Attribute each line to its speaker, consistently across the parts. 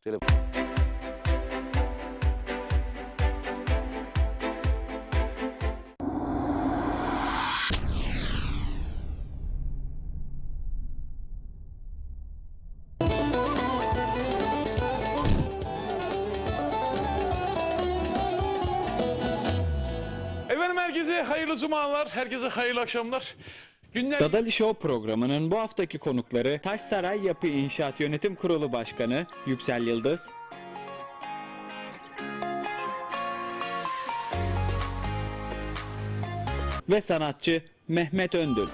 Speaker 1: Telefon.
Speaker 2: Efendim herkese hayırlı cumalar, herkese hayırlı akşamlar.
Speaker 3: Dadali Show programının bu haftaki konukları Taşsaray Yapı İnşaat Yönetim Kurulu Başkanı Yüksel Yıldız ve sanatçı Mehmet Öndül.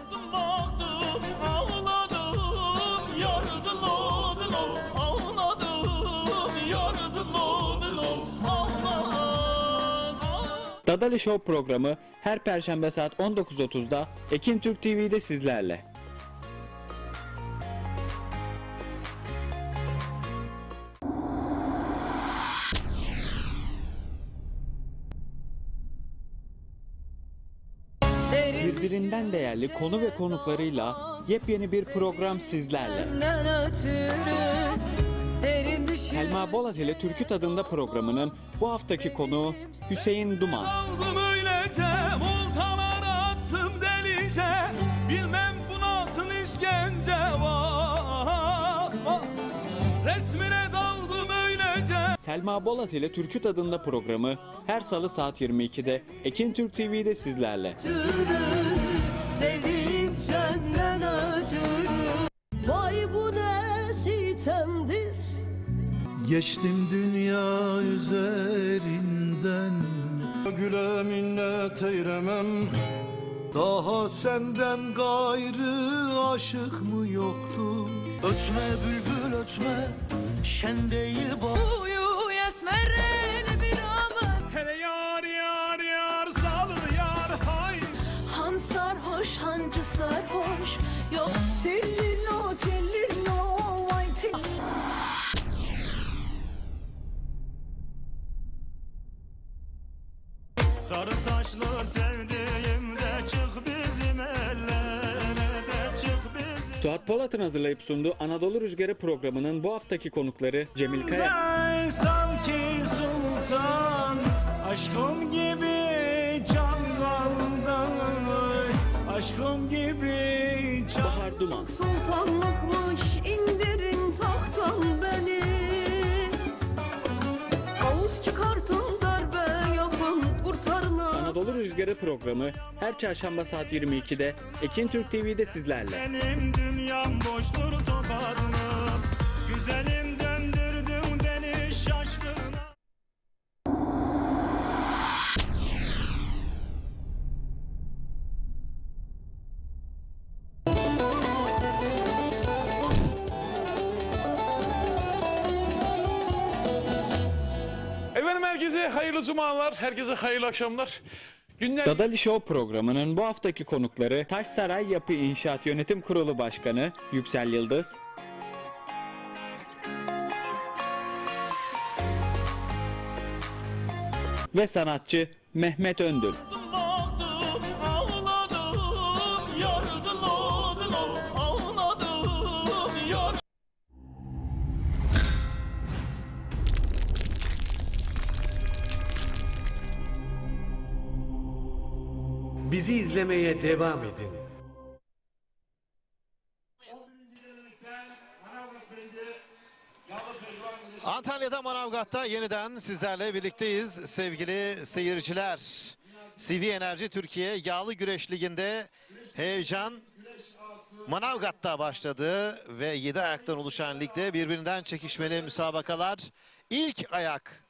Speaker 3: Dadali Show programı her Perşembe saat 19.30'da Ekin Türk TV'de sizlerle. Birbirinden değerli konu ve konuklarıyla yepyeni bir program sizlerle. Selma Bolat ile Türkü Tadında programının bu haftaki konuğu Hüseyin Duman.
Speaker 4: Aldım öylece, oltalara attım delice, bilmem bu nasıl işkence var. Resmine daldım öylece.
Speaker 3: Selma Bolat ile Türkü Tadında programı her salı saat 22'de Ekin Türk TV'de sizlerle.
Speaker 5: Sevdiğim senden ötürü. Vay bu ne sitemdir.
Speaker 6: Geçtim dünya üzerinden, güle minnet eyremem. Daha senden gayrı aşık mı yoktur? Ötme bülbül ötme, şen değil bak.
Speaker 5: Uyu esmereli bir aman.
Speaker 4: Hele yar yar yar salır yar hay.
Speaker 5: Han sarhoş hancı sarhoş. Yok tellilo tellilo vay tellilo.
Speaker 4: Sarı saçlı sevdiğim de çık bizim ellere de çık bizim.
Speaker 3: Suat Polat'ın hazırlayıp sunduğu Anadolu Rüzgarı programının bu haftaki konukları Cemil Kaya,
Speaker 4: Ben sanki sultan, aşkım gibi can kaldı, aşkım gibi can.
Speaker 3: Bahar Duman.
Speaker 5: Sultanlıkmış indirin tahttan beni. Ağız çıkartın darbe yapın kurtarın.
Speaker 3: Anadolu Rüzgarı programı her çarşamba saat 22'de Ekin Türk TV'de sizlerle.
Speaker 4: Benim dünyam boştur toparlanıp, güzelim döndürdün beni şaşkına.
Speaker 2: Efendim herkese hayırlı cumalar, herkese hayırlı akşamlar.
Speaker 3: Dadali Show programının bu haftaki konukları Taşsaray Yapı İnşaat Yönetim Kurulu Başkanı Yüksel Yıldız ve sanatçı Mehmet Öndül.
Speaker 4: Baktım, ağladım, yardım ağladım, yardım.
Speaker 7: Bizi izlemeye devam edin.
Speaker 8: Antalya'da Manavgat'ta yeniden sizlerle birlikteyiz sevgili seyirciler. CV Enerji Türkiye Yağlı Güreş Ligi'nde heyecan Manavgat'ta başladı ve 7 ayaktan oluşan ligde birbirinden çekişmeli müsabakalar. İlk ayak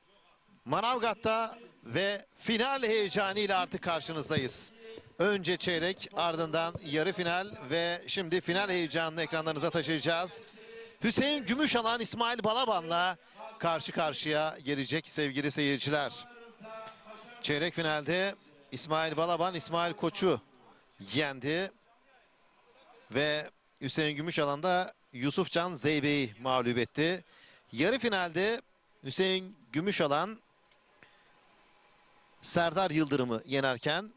Speaker 8: Manavgat'ta ve final heyecanıyla artık karşınızdayız. Önce çeyrek, ardından yarı final ve şimdi final heyecanını ekranlarınıza taşıyacağız. Hüseyin Gümüşalan İsmail Balaban'la karşı karşıya gelecek sevgili seyirciler. Çeyrek finalde İsmail Balaban İsmail Koç'u yendi ve Hüseyin Gümüşalan da Yusufcan Zeybe'yi mağlup etti. Yarı finalde Hüseyin Gümüşalan Serdar Yıldırım'ı yenerken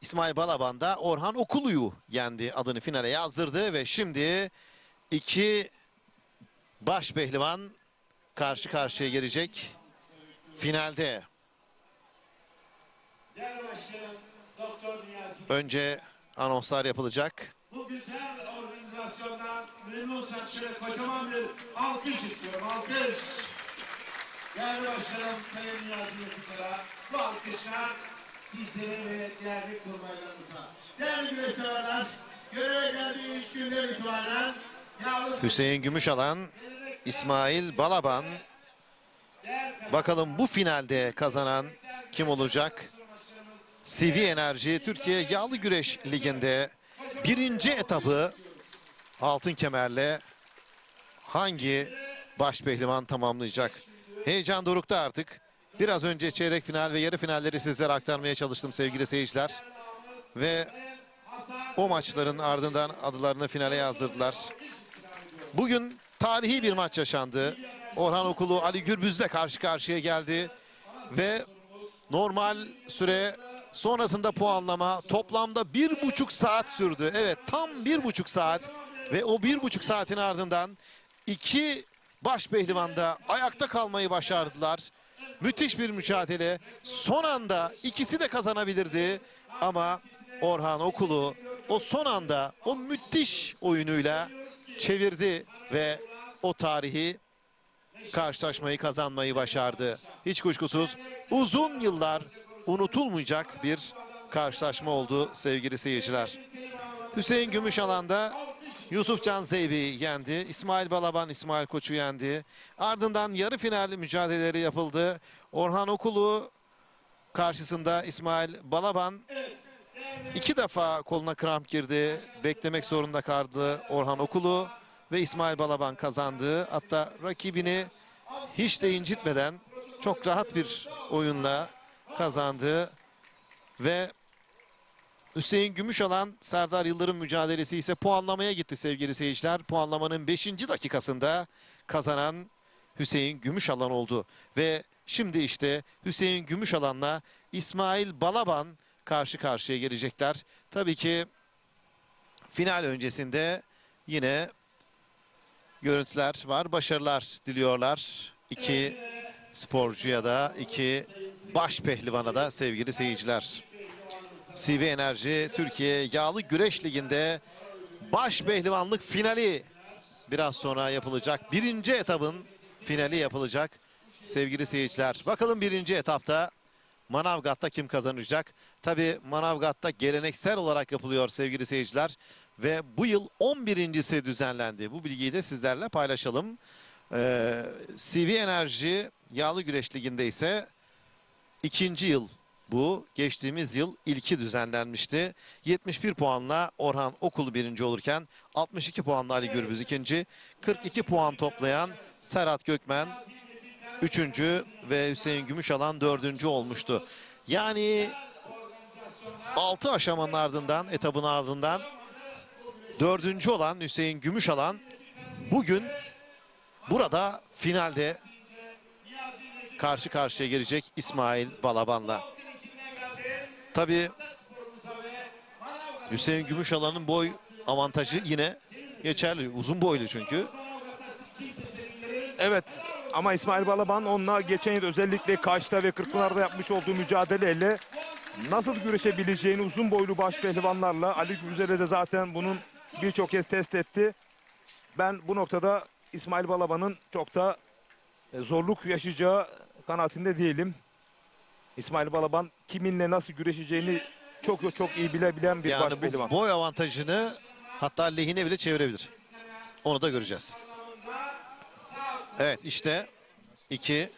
Speaker 8: İsmail Balaban da Orhan Okulu'yu yendi, adını finale yazdırdı ve şimdi iki baş pehlivan karşı karşıya gelecek finalde. Önce anonslar yapılacak.
Speaker 4: Bu güzel organizasyondan memnun olsak şöyle kocaman bir alkış istiyorum. Alkış. Değerli başkanım Sayın Niyazi Yapıkara, bu alkışlar sizlere ve değerli kurmaylarınıza. Değerli güreşseverler, göreve geldiği ilk günden itibaren
Speaker 8: Hüseyin Gümüşalan, İsmail Balaban. Bakalım bu finalde kazanan kim olacak? CV Enerji Türkiye Yağlı Güreş Ligi'nde birinci etabı altın kemerle hangi başpehlivan tamamlayacak? Heyecan dorukta artık. Biraz önce çeyrek final ve yarı finalleri sizlere aktarmaya çalıştım sevgili seyirciler. Ve o maçların ardından adlarını finale yazdırdılar. Bugün tarihi bir maç yaşandı. Orhan Okulu Ali Gürbüz'le karşı karşıya geldi. Ve normal süre sonrasında puanlama toplamda 1,5 saat sürdü. Evet, tam 1,5 saat. Ve o 1,5 saatin ardından iki başpehlivan da ayakta kalmayı başardılar. Müthiş bir mücadele. Son anda ikisi de kazanabilirdi. Ama Orhan Okulu o son anda o müthiş oyunuyla çevirdi ve o tarihi karşılaşmayı kazanmayı başardı. Hiç kuşkusuz uzun yıllar unutulmayacak bir karşılaşma oldu sevgili seyirciler. Hüseyin Gümüşalan da Yusuf Can Zeybi'yi yendi. İsmail Balaban İsmail Koç'u yendi. Ardından yarı finalli mücadeleleri yapıldı. Orhan Okulu karşısında İsmail Balaban 2 defa koluna kramp girdi. Beklemek zorunda kaldı Orhan Okulu ve İsmail Balaban kazandı. Hatta rakibini hiç de incitmeden çok rahat bir oyunla kazandı. Ve Hüseyin Gümüşalan Serdar Yıldırım mücadelesi ise puanlamaya gitti sevgili seyirciler. Puanlamanın 5. dakikasında kazanan Hüseyin Gümüşalan oldu. Ve şimdi işte Hüseyin Gümüşalan'la İsmail Balaban karşı karşıya gelecekler. Tabii ki final öncesinde yine görüntüler var. Başarılar diliyorlar. İki sporcuya da, iki baş pehlivana da sevgili seyirciler. CV Enerji Türkiye Yağlı Güreş Ligi'nde baş pehlivanlık finali biraz sonra yapılacak. Birinci etabın finali yapılacak sevgili seyirciler. Bakalım birinci etapta Manavgat'ta kim kazanacak? Tabii Manavgat'ta geleneksel olarak yapılıyor sevgili seyirciler. Ve bu yıl 11.'si düzenlendi. Bu bilgiyi de sizlerle paylaşalım. CV Enerji Yağlı Güreş Ligi'nde ise 2. yıl bu. Geçtiğimiz yıl ilki düzenlenmişti. 71 puanla Orhan Okulu 1. olurken 62 puanla Ali Gürbüz 2. 42 puan toplayan Serhat Gökmen 3. ve Hüseyin Gümüşalan 4. olmuştu. Yani 6 aşamanın ardından, etabın ardından 4. olan Hüseyin Gümüşalan bugün burada finalde karşı karşıya gelecek İsmail Balaban'la. Tabii Hüseyin Gümüşalan'ın boy avantajı yine geçerli. Uzun boylu çünkü.
Speaker 1: Evet ama İsmail Balaban onunla geçen yıl özellikle Kaş'ta ve Kırkpınar'da yapmış olduğu mücadeleyle nasıl güreşebileceğini uzun boylu baş pehlivanlarla Ali Güzel'e de zaten bunun birçok kez test etti. Ben bu noktada İsmail Balaban'ın çok da zorluk yaşayacağı kanaatinde değilim. İsmail Balaban kiminle nasıl güreşeceğini çok iyi bilebilen bir baş
Speaker 8: Yani
Speaker 1: pehlivan.
Speaker 8: bu boy avantajını hatta lehine bile çevirebilir. Onu da göreceğiz. Evet işte iki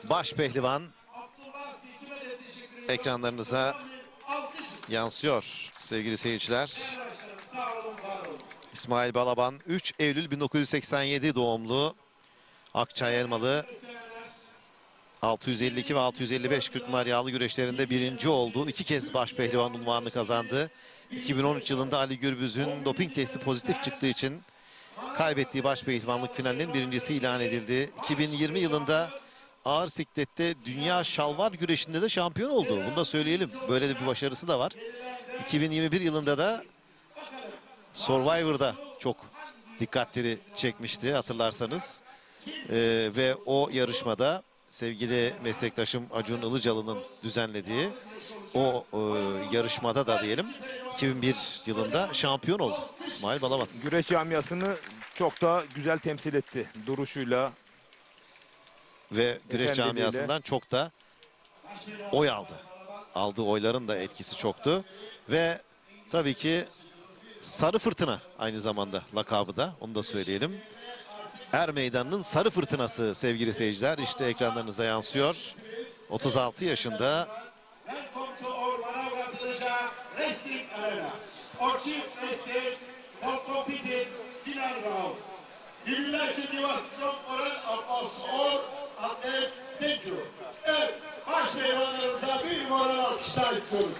Speaker 8: baş pehlivan ekranlarınıza yansıyor sevgili seyirciler. İsmail Balaban 3 Eylül 1987 doğumlu. Akçay Elmalı. 652 ve 655 Kırkpınar Yağlı güreşlerinde 1. oldu. 2 kez baş pehlivan unvanını kazandı. 2013 yılında Ali Gürbüz'ün doping testi pozitif çıktığı için kaybettiği baş pehlivanlık finalinin 1.'si ilan edildi. 2020 yılında ağır siklette dünya şalvar güreşinde de şampiyon oldu. Bunu da söyleyelim. Böyle de bir başarısı da var. 2021 yılında da Survivor'da çok dikkatleri çekmişti hatırlarsanız. Ve o yarışmada sevgili meslektaşım Acun Ilıcalı'nın düzenlediği o yarışmada da diyelim 2001 yılında şampiyon oldu İsmail Balaban.
Speaker 1: Güreş camiasını çok da güzel temsil etti duruşuyla.
Speaker 8: Ve güreş
Speaker 1: Efendiliğiyle.
Speaker 8: camiasından çok da oy aldı. Aldığı oyların da etkisi çoktu. Ve tabii ki Sarı Fırtına aynı zamanda lakabı da, onu da söyleyelim. Er Meydanı'nın Sarı Fırtınası sevgili seyirciler. İşte ekranlarınıza yansıyor. 36 yaşında.
Speaker 4: Welcome to our Manavgat Ilıca Wrestling Arena. Our chief wrestlers have competed final round. We would like to give a strong moral applause to all athletes. Thank you. Evet, baş meydanlarımıza bir moral alkışlar istiyoruz.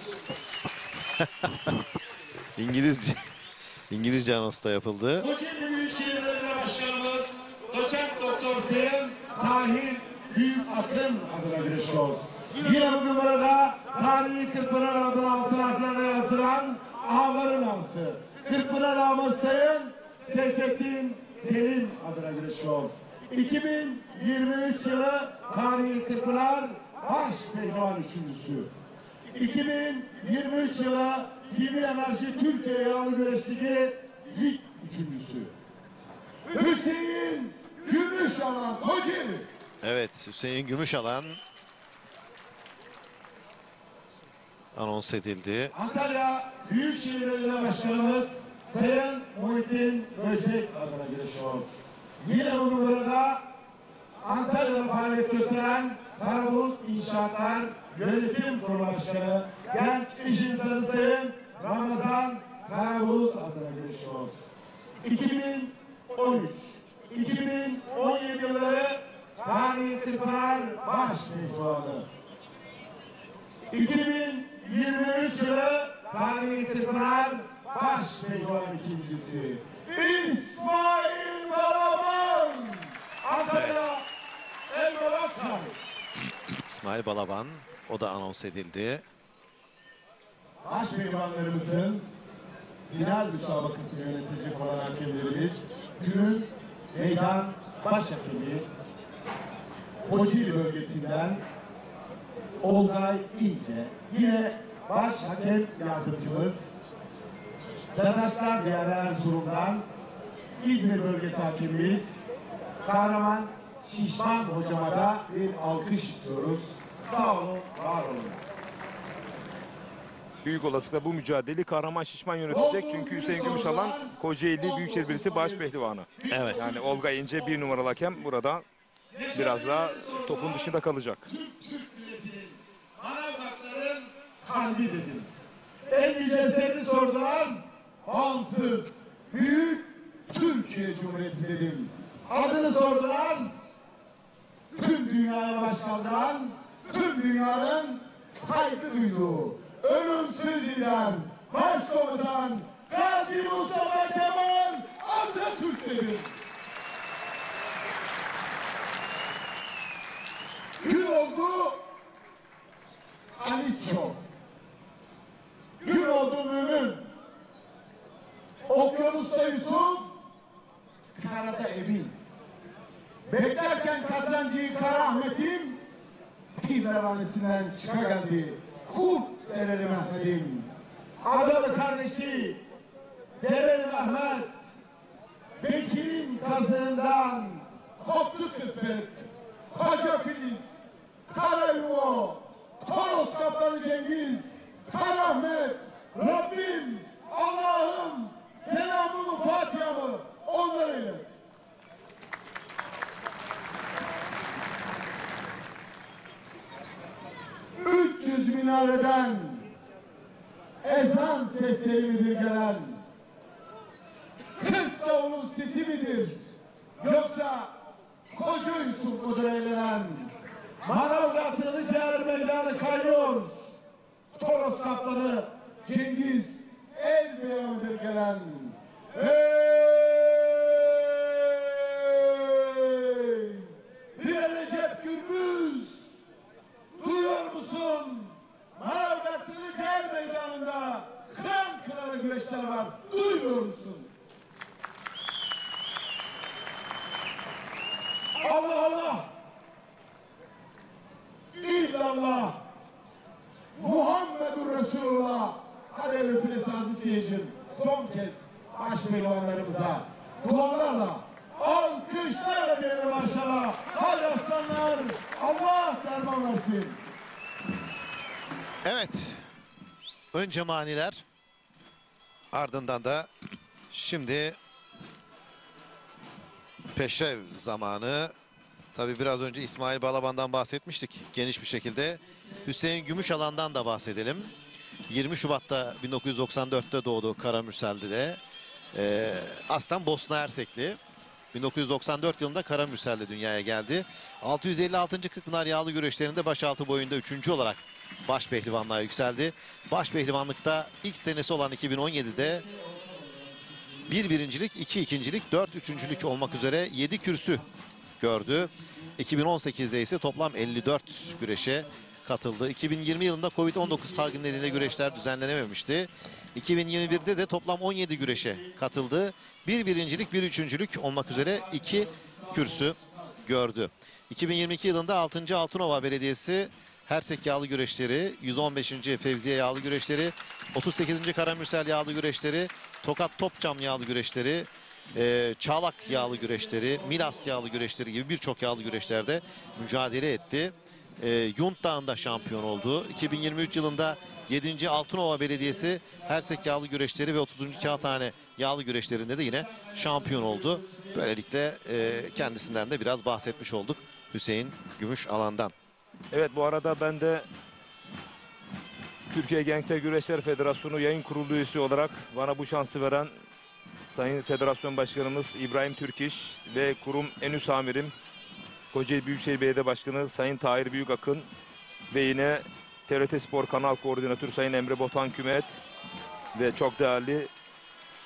Speaker 8: İngilizce anons da yapıldı.
Speaker 4: Kocaeli Büyükşehir Belediye Başkanımız Doçent Doktor Sayın Tahir Büyük Akın adına girişiyor. Yine bugün burada tarihi Kırkpınar adına altın harflerle yazılan ağların ansı. Kırkpınar ağamız Sayın Seyfettin Selim adına girişiyor. 2023 yılı tarihi Kırkpınar baş pehlivan üçüncüsü. 2023 yılı CV Enerji Türkiye Yağlı Güreş Ligi lig üçüncüsü. Hüseyin Gümüşalan Kocaeli.
Speaker 8: Evet, Hüseyin Gümüşalan anons edildi.
Speaker 4: Antalya Büyükşehir Belediye Başkanımız Sayın Muhittin Böcek adına girişiyor. Yine bugün burada Antalya'da faaliyet gösteren Karabulut İnşaatlar Yönetim Kurulu Başkanı genç iş insanı Sayın Ramazan Karabulut adına girişiyor. 2013-2017 yılları tarihi Kırkpınar baş pehlivanı. 2023 yılı tarihi Kırkpınar baş pehlivan ikincisi İsmail Balaban. Antalya Elbalaçay.
Speaker 8: İsmail Balaban, o da anons edildi.
Speaker 4: Baş pehlivanlarımızın final müsabakasını yönetecek olan hakemlerimiz günün meydan baş hakemi Kocaeli bölgesinden Olgay İnce, yine baş hakem yardımcımız Dadaşlar Diyarı Erzurum'dan İzmir bölgesi hakemimiz Kahraman Şişman hocama da bir alkış istiyoruz. Sağ olun, var olun.
Speaker 1: Büyük olasılıkla bu mücadeleyi Kahraman Şişman yönetecek. Çünkü Hüseyin Gümüşalan Kocaeli Büyükşehir Belediyesi baş pehlivanı.
Speaker 8: Evet.
Speaker 1: Yani Olga İnce bir numaralı hakem burada biraz daha topun dışında kalacak.
Speaker 4: Manavgatların kalbi dedim. En yüce eserini sordular. Bağımsız, büyük Türkiye Cumhuriyeti dedim. Adını sordular. Tüm dünyaya baş kaldıran, tüm dünyanın saygı duyduğu ölümsüz lider, başkomutan Gazi Mustafa Kemal Atatürk dedim. Gün oldu Aliço. Gün oldu Mümin. Okyanusta Yusuf, karada Emin. Beklerken katrancıyı Kara Ahmet'im, Pivlerhanesi'nden çıka geldi. Kurt Dereli Mehmet'im. Adalı kardeşi Dereli Mehmet, Bekir'in kazığından koptu kısmet. Koca Filiz, Karayuvo, Toros Kaptanı Cengiz, Karahmet, Rabbim, Allah'ım selamımı, Fatiha'mı onlara ilet. ...300 minareden ezan sesleri midir gelen? 40 davulun sesi midir? Yoksa koca Yusuf mudur eğlenen? Manavgat Ilıcalı meydanı kaynıyor. Toros Kaptanı Cengiz Elbey'e midir gelen? Hey! Bir Recep Gürbüz! Duyuyor musun? Manavgat Ilıcalı meydanında kıran kırana güreşler var. Duymuyor musun? pehlivanlarımıza dualarla, alkışlarla diyelim maşallah. Hadi aslanlar, Allah derman versin.
Speaker 8: Evet. Önce maniler. Ardından da şimdi peşrev zamanı. Tabii biraz önce İsmail Balaban'dan bahsetmiştik geniş bir şekilde. Hüseyin Gümüşalan'dan da bahsedelim. 20 Şubat'ta 1994'te doğdu Karamürsel'de de. Aslen Bosna Hersekli. 1994 yılında Karamürsel'de dünyaya geldi. 656. Kırkpınar yağlı güreşlerinde başaltı boyunda 3. olarak baş pehlivanlığa yükseldi. Baş pehlivanlıkta ilk senesi olan 2017'de 1 birincilik, 2 ikincilik, 4 üçüncülük olmak üzere 7 kürsü gördü. 2018'de ise toplam 54 güreşe katıldı. 2020 yılında Covid-19 salgını nedeniyle güreşler düzenlenememişti. 2021'de de toplam 17 güreşe katıldı. 1 birincilik, 1 üçüncülük olmak üzere 2 kürsü gördü. 2022 yılında 6. Altınova Belediyesi Hersek Yağlı Güreşleri, 115. Fevziye Yağlı Güreşleri, 38. Karamürsel Yağlı Güreşleri, Tokat Topçam Yağlı Güreşleri, Çağlak Yağlı Güreşleri, Milas Yağlı Güreşleri gibi birçok yağlı güreşlerde mücadele etti. Yunt Dağı'nda şampiyon oldu. 2023 yılında 7. Altınova Belediyesi Hersek Yağlı Güreşleri ve 30. Kağıthane Yağlı Güreşlerinde de yine şampiyon oldu. Böylelikle kendisinden de biraz bahsetmiş olduk Hüseyin Gümüşalan'dan.
Speaker 1: Evet, bu arada ben de Türkiye Gençler Güreşler Federasyonu yayın kurulu üyesi olarak bana bu şansı veren Sayın Federasyon Başkanımız İbrahim Türkiş ve kurum en üst amirim Kocaeli Büyükşehir Belediye Başkanı Sayın Tahir Büyükakın ve yine TRT Spor Kanal Koordinatörü Sayın Emre Botan Kümet ve çok değerli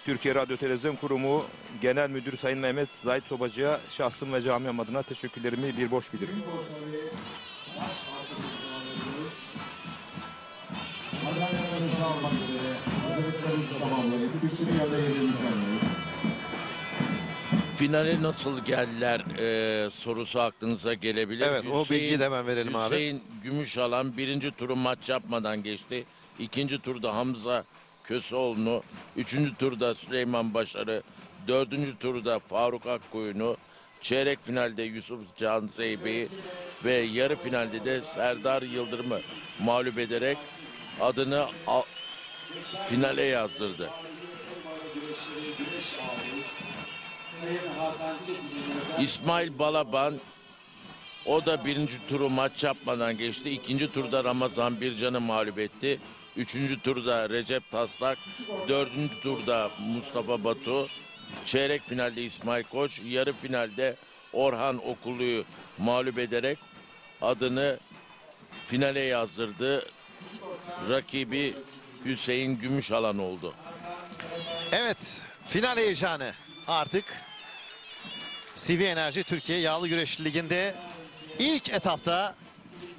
Speaker 1: Türkiye Radyo Televizyon Kurumu Genel Müdürü Sayın Mehmet Zahit Sobacı'ya şahsım ve camiam adına teşekkürlerimi bir borç bilirim.
Speaker 4: Adaylarınızı almak üzere hazırlıklarınızı tamamlayıp kürsünün yanında yerinizi alınız.
Speaker 9: Finale nasıl geldiler sorusu aklınıza gelebilir.
Speaker 8: Evet, o bilgiyi de hemen verelim abi.
Speaker 9: Hüseyin Gümüşalan birinci turu maç yapmadan geçti. İkinci turda Hamza Köseoğlu'nu, üçüncü turda Süleyman Başarı, dördüncü turda Faruk Akkoyun'u, çeyrek finalde Yusuf Can Zeybe'yi ve yarı finalde de Serdar Yıldırım'ı mağlup ederek adını finale yazdırdı. İsmail Balaban o da birinci turu maç yapmadan geçti. İkinci turda Ramazan Bircan'ı mağlup etti. Üçüncü turda Recep Taslak, dördüncü turda Mustafa Batu, çeyrek finalde İsmail Koç, yarı finalde Orhan Okullu'yu mağlup ederek adını finale yazdırdı. Rakibi Hüseyin Gümüşalan oldu.
Speaker 8: Evet, final heyecanı artık CV Enerji Türkiye Yağlı Güreş Ligi'nde ilk etapta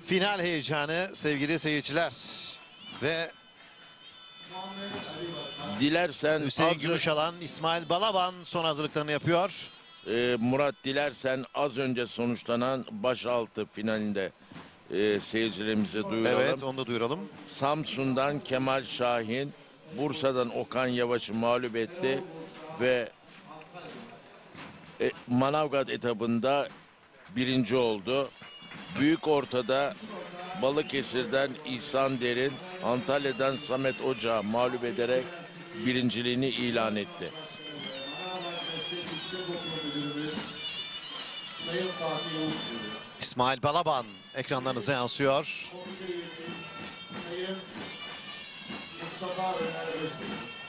Speaker 8: final heyecanı sevgili seyirciler. Ve
Speaker 9: dilersen
Speaker 8: Hüseyin Gümüşalan, İsmail Balaban son hazırlıklarını yapıyor.
Speaker 9: Murat, dilersen az önce sonuçlanan başaltı finalinde seyircilerimize duyuralım.
Speaker 8: Evet, onu da duyuralım.
Speaker 9: Samsun'dan Kemal Şahin, Bursa'dan Okan Yavaş'ı mağlup etti ve Manavgat etabında birinci oldu. Büyük ortada Balıkesir'den İhsan Derin, Antalya'dan Samet Oca mağlup ederek birinciliğini ilan etti.
Speaker 8: İsmail Balaban ekranlarınıza yansıyor.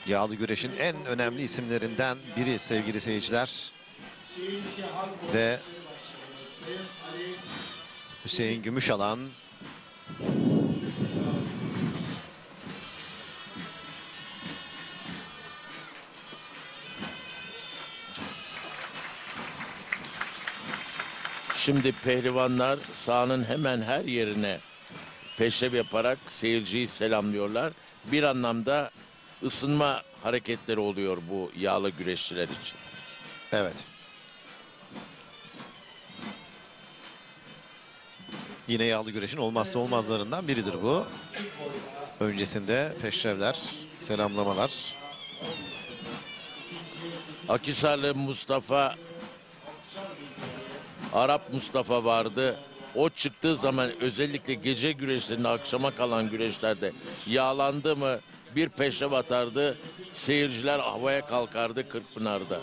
Speaker 8: Yağlı güreşin en önemli isimlerinden biri sevgili seyirciler. Ve Hüseyin Gümüşalan
Speaker 9: şimdi pehlivanlar sahanın hemen her yerine peşrev yaparak seyirciyi selamlıyorlar. Bir anlamda ısınma hareketleri oluyor bu yağlı güreşçiler için.
Speaker 8: Evet. Yine yağlı güreşin olmazsa olmazlarından biridir bu. Öncesinde peşrevler, selamlamalar.
Speaker 9: Akhisarlı Mustafa, Arap Mustafa vardı. O çıktığı zaman özellikle gece güreşlerinde, akşama kalan güreşlerde yağlandı mı bir peşrev atardı. Seyirciler havaya kalkardı Kırkpınar'da.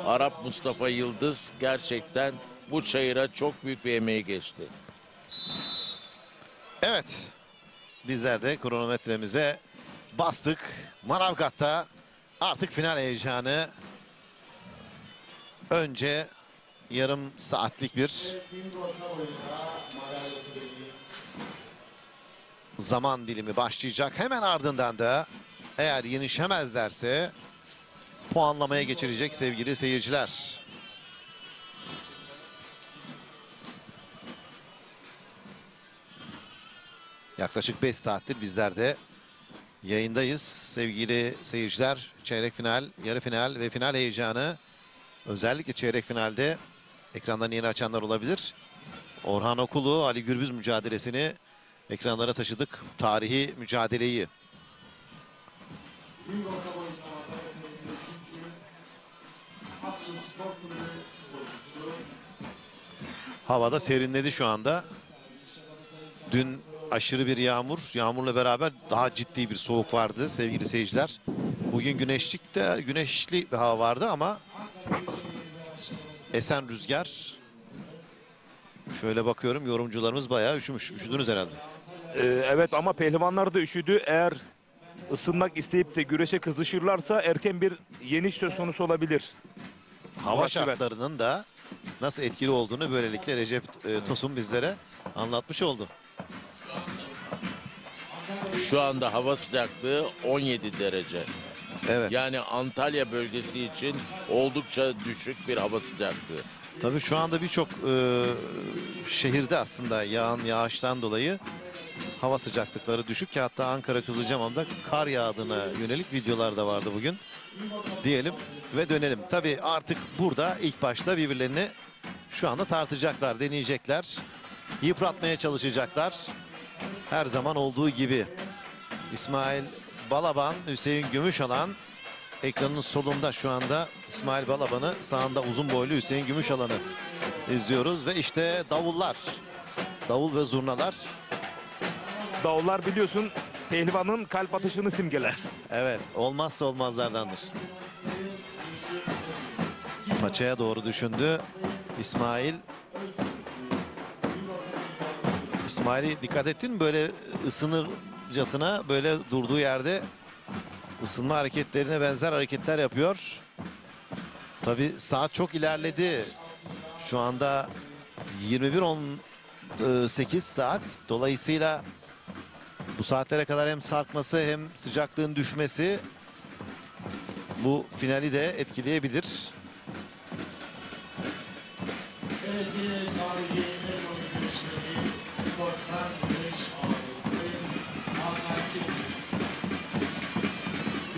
Speaker 9: Arap Mustafa Yıldız gerçekten bu çayıra çok büyük bir emeği geçti.
Speaker 8: Evet. Bizler de kronometremize bastık. Manavgat'ta artık final heyecanı. Önce yarım saatlik bir zaman dilimi başlayacak. Hemen ardından da eğer yenişemezlerse puanlamaya geçirecek sevgili seyirciler. Yaklaşık 5 saattir bizler de yayındayız sevgili seyirciler. Çeyrek final, yarı final ve final heyecanı. Özellikle çeyrek finalde ekrandan yeni açanlar olabilir. Orhan Okulu, Ali Gürbüz mücadelesini ekranlara taşıdık. Tarihi mücadeleyi. Havada serinledi şu anda. Dün aşırı bir yağmur. Yağmurla beraber daha ciddi bir soğuk vardı sevgili seyirciler. Bugün güneşli bir hava vardı ama esen rüzgar. Şöyle bakıyorum, yorumcularımız bayağı üşümüş. Üşüdünüz herhalde.
Speaker 1: Evet ama pehlivanlar da üşüdü. Eğer ısınmak isteyip de güreşe kızışırlarsa erken bir yeniş söz konusu olabilir.
Speaker 8: Hava şartlarının da nasıl etkili olduğunu böylelikle Recep Tosun bizlere anlatmış oldu.
Speaker 9: Şu anda hava sıcaklığı 17 derece.
Speaker 8: Evet.
Speaker 9: Yani Antalya bölgesi için oldukça düşük bir hava sıcaklığı.
Speaker 8: Tabii şu anda birçok şehirde aslında yağan yağıştan dolayı hava sıcaklıkları düşük ki hatta Ankara Kızılcahamam'da kar yağdığına yönelik videolar da vardı bugün. Diyelim ve dönelim. Tabii artık burada ilk başta birbirlerini şu anda tartacaklar, deneyecekler. Yıpratmaya çalışacaklar. Her zaman olduğu gibi. İsmail Balaban, Hüseyin Gümüşalan ekranın solunda şu anda İsmail Balaban'ı, sağında uzun boylu Hüseyin Gümüşalan'ı izliyoruz ve işte davullar. Davul ve zurnalar.
Speaker 1: Davullar biliyorsun pehlivanın kalp atışını simgeler.
Speaker 8: Evet, olmazsa olmazlardandır. Paçaya doğru düşündü İsmail. İsmail'i dikkat ettin mi? Böyle ısınırcasına böyle durduğu yerde ısınma hareketlerine benzer hareketler yapıyor. Tabii saat çok ilerledi. Şu anda 21:18 saat. Dolayısıyla bu saatlere kadar hem sarkması hem sıcaklığın düşmesi bu finali de etkileyebilir.
Speaker 4: Evet, yine tarihi en oyun güreşleri, korkan güreş abisi, Hakan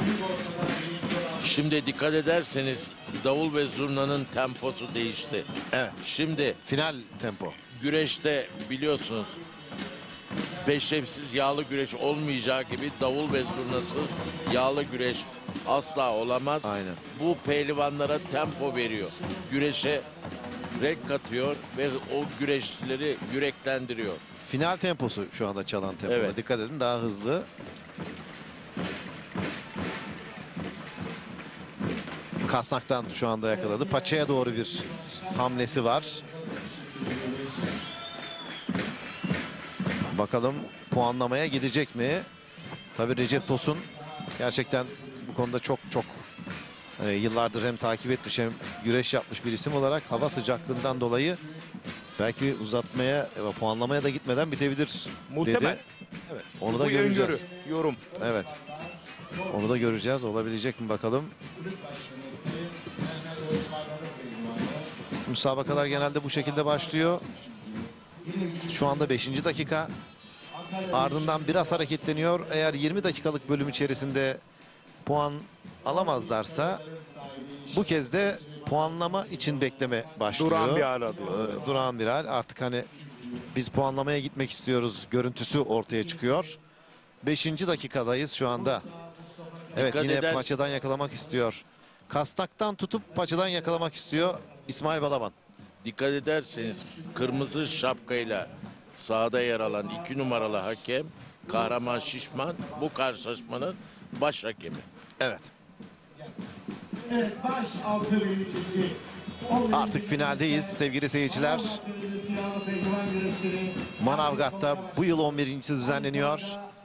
Speaker 4: Büyük ortada birinci olan...
Speaker 9: Şimdi dikkat ederseniz davul ve zurnanın temposu değişti.
Speaker 8: Evet.
Speaker 9: Şimdi
Speaker 8: Final tempo.
Speaker 9: güreşte biliyorsunuz peşrefsiz yağlı güreş olmayacağı gibi davul ve zurnasız yağlı güreş asla olamaz.
Speaker 8: Aynen.
Speaker 9: Bu pehlivanlara tempo veriyor. Güreşe renk katıyor ve o güreşçileri yüreklendiriyor.
Speaker 8: Final temposu şu anda çalan tempo.
Speaker 9: Evet.
Speaker 8: Dikkat edin, daha hızlı. Kasnak'tan şu anda yakaladı. Paçaya doğru bir hamlesi var. Bakalım puanlamaya gidecek mi? Tabii Recep Tosun gerçekten bu konuda çok yıllardır hem takip etmiş hem güreş yapmış bir isim olarak hava sıcaklığından dolayı belki uzatmaya, puanlamaya da gitmeden bitebilir
Speaker 1: Muhtemel.
Speaker 8: dedi. Evet. Onu da
Speaker 1: Bu
Speaker 8: göreceğiz.
Speaker 1: öngörü, yorum.
Speaker 8: Evet. Onu da göreceğiz. Olabilecek mi bakalım. Müsabakalar genelde bu şekilde başlıyor. Şu anda 5. dakika. Ardından biraz hareketleniyor. Eğer 20 dakikalık bölüm içerisinde puan alamazlarsa bu kez de puanlama için bekleme başlıyor.
Speaker 1: Durağan bir hal alıyor.
Speaker 8: Durağan bir hal. Artık hani biz puanlamaya gitmek istiyoruz görüntüsü ortaya çıkıyor. 5. dakikadayız şu anda. Evet,
Speaker 9: Dikkat
Speaker 8: yine
Speaker 9: edersin.
Speaker 8: paçadan yakalamak istiyor Kastaktan tutup paçadan yakalamak istiyor İsmail Balaban.
Speaker 9: Dikkat ederseniz kırmızı şapkayla sahada yer alan 2 numaralı hakem Kahraman Şişman bu karşılaşmanın baş hakemi.
Speaker 8: Evet.
Speaker 4: Evet, baş altı birincisi.
Speaker 8: Artık finaldeyiz sevgili seyirciler. Manavgat'ta bu yıl 11.si düzenleniyor.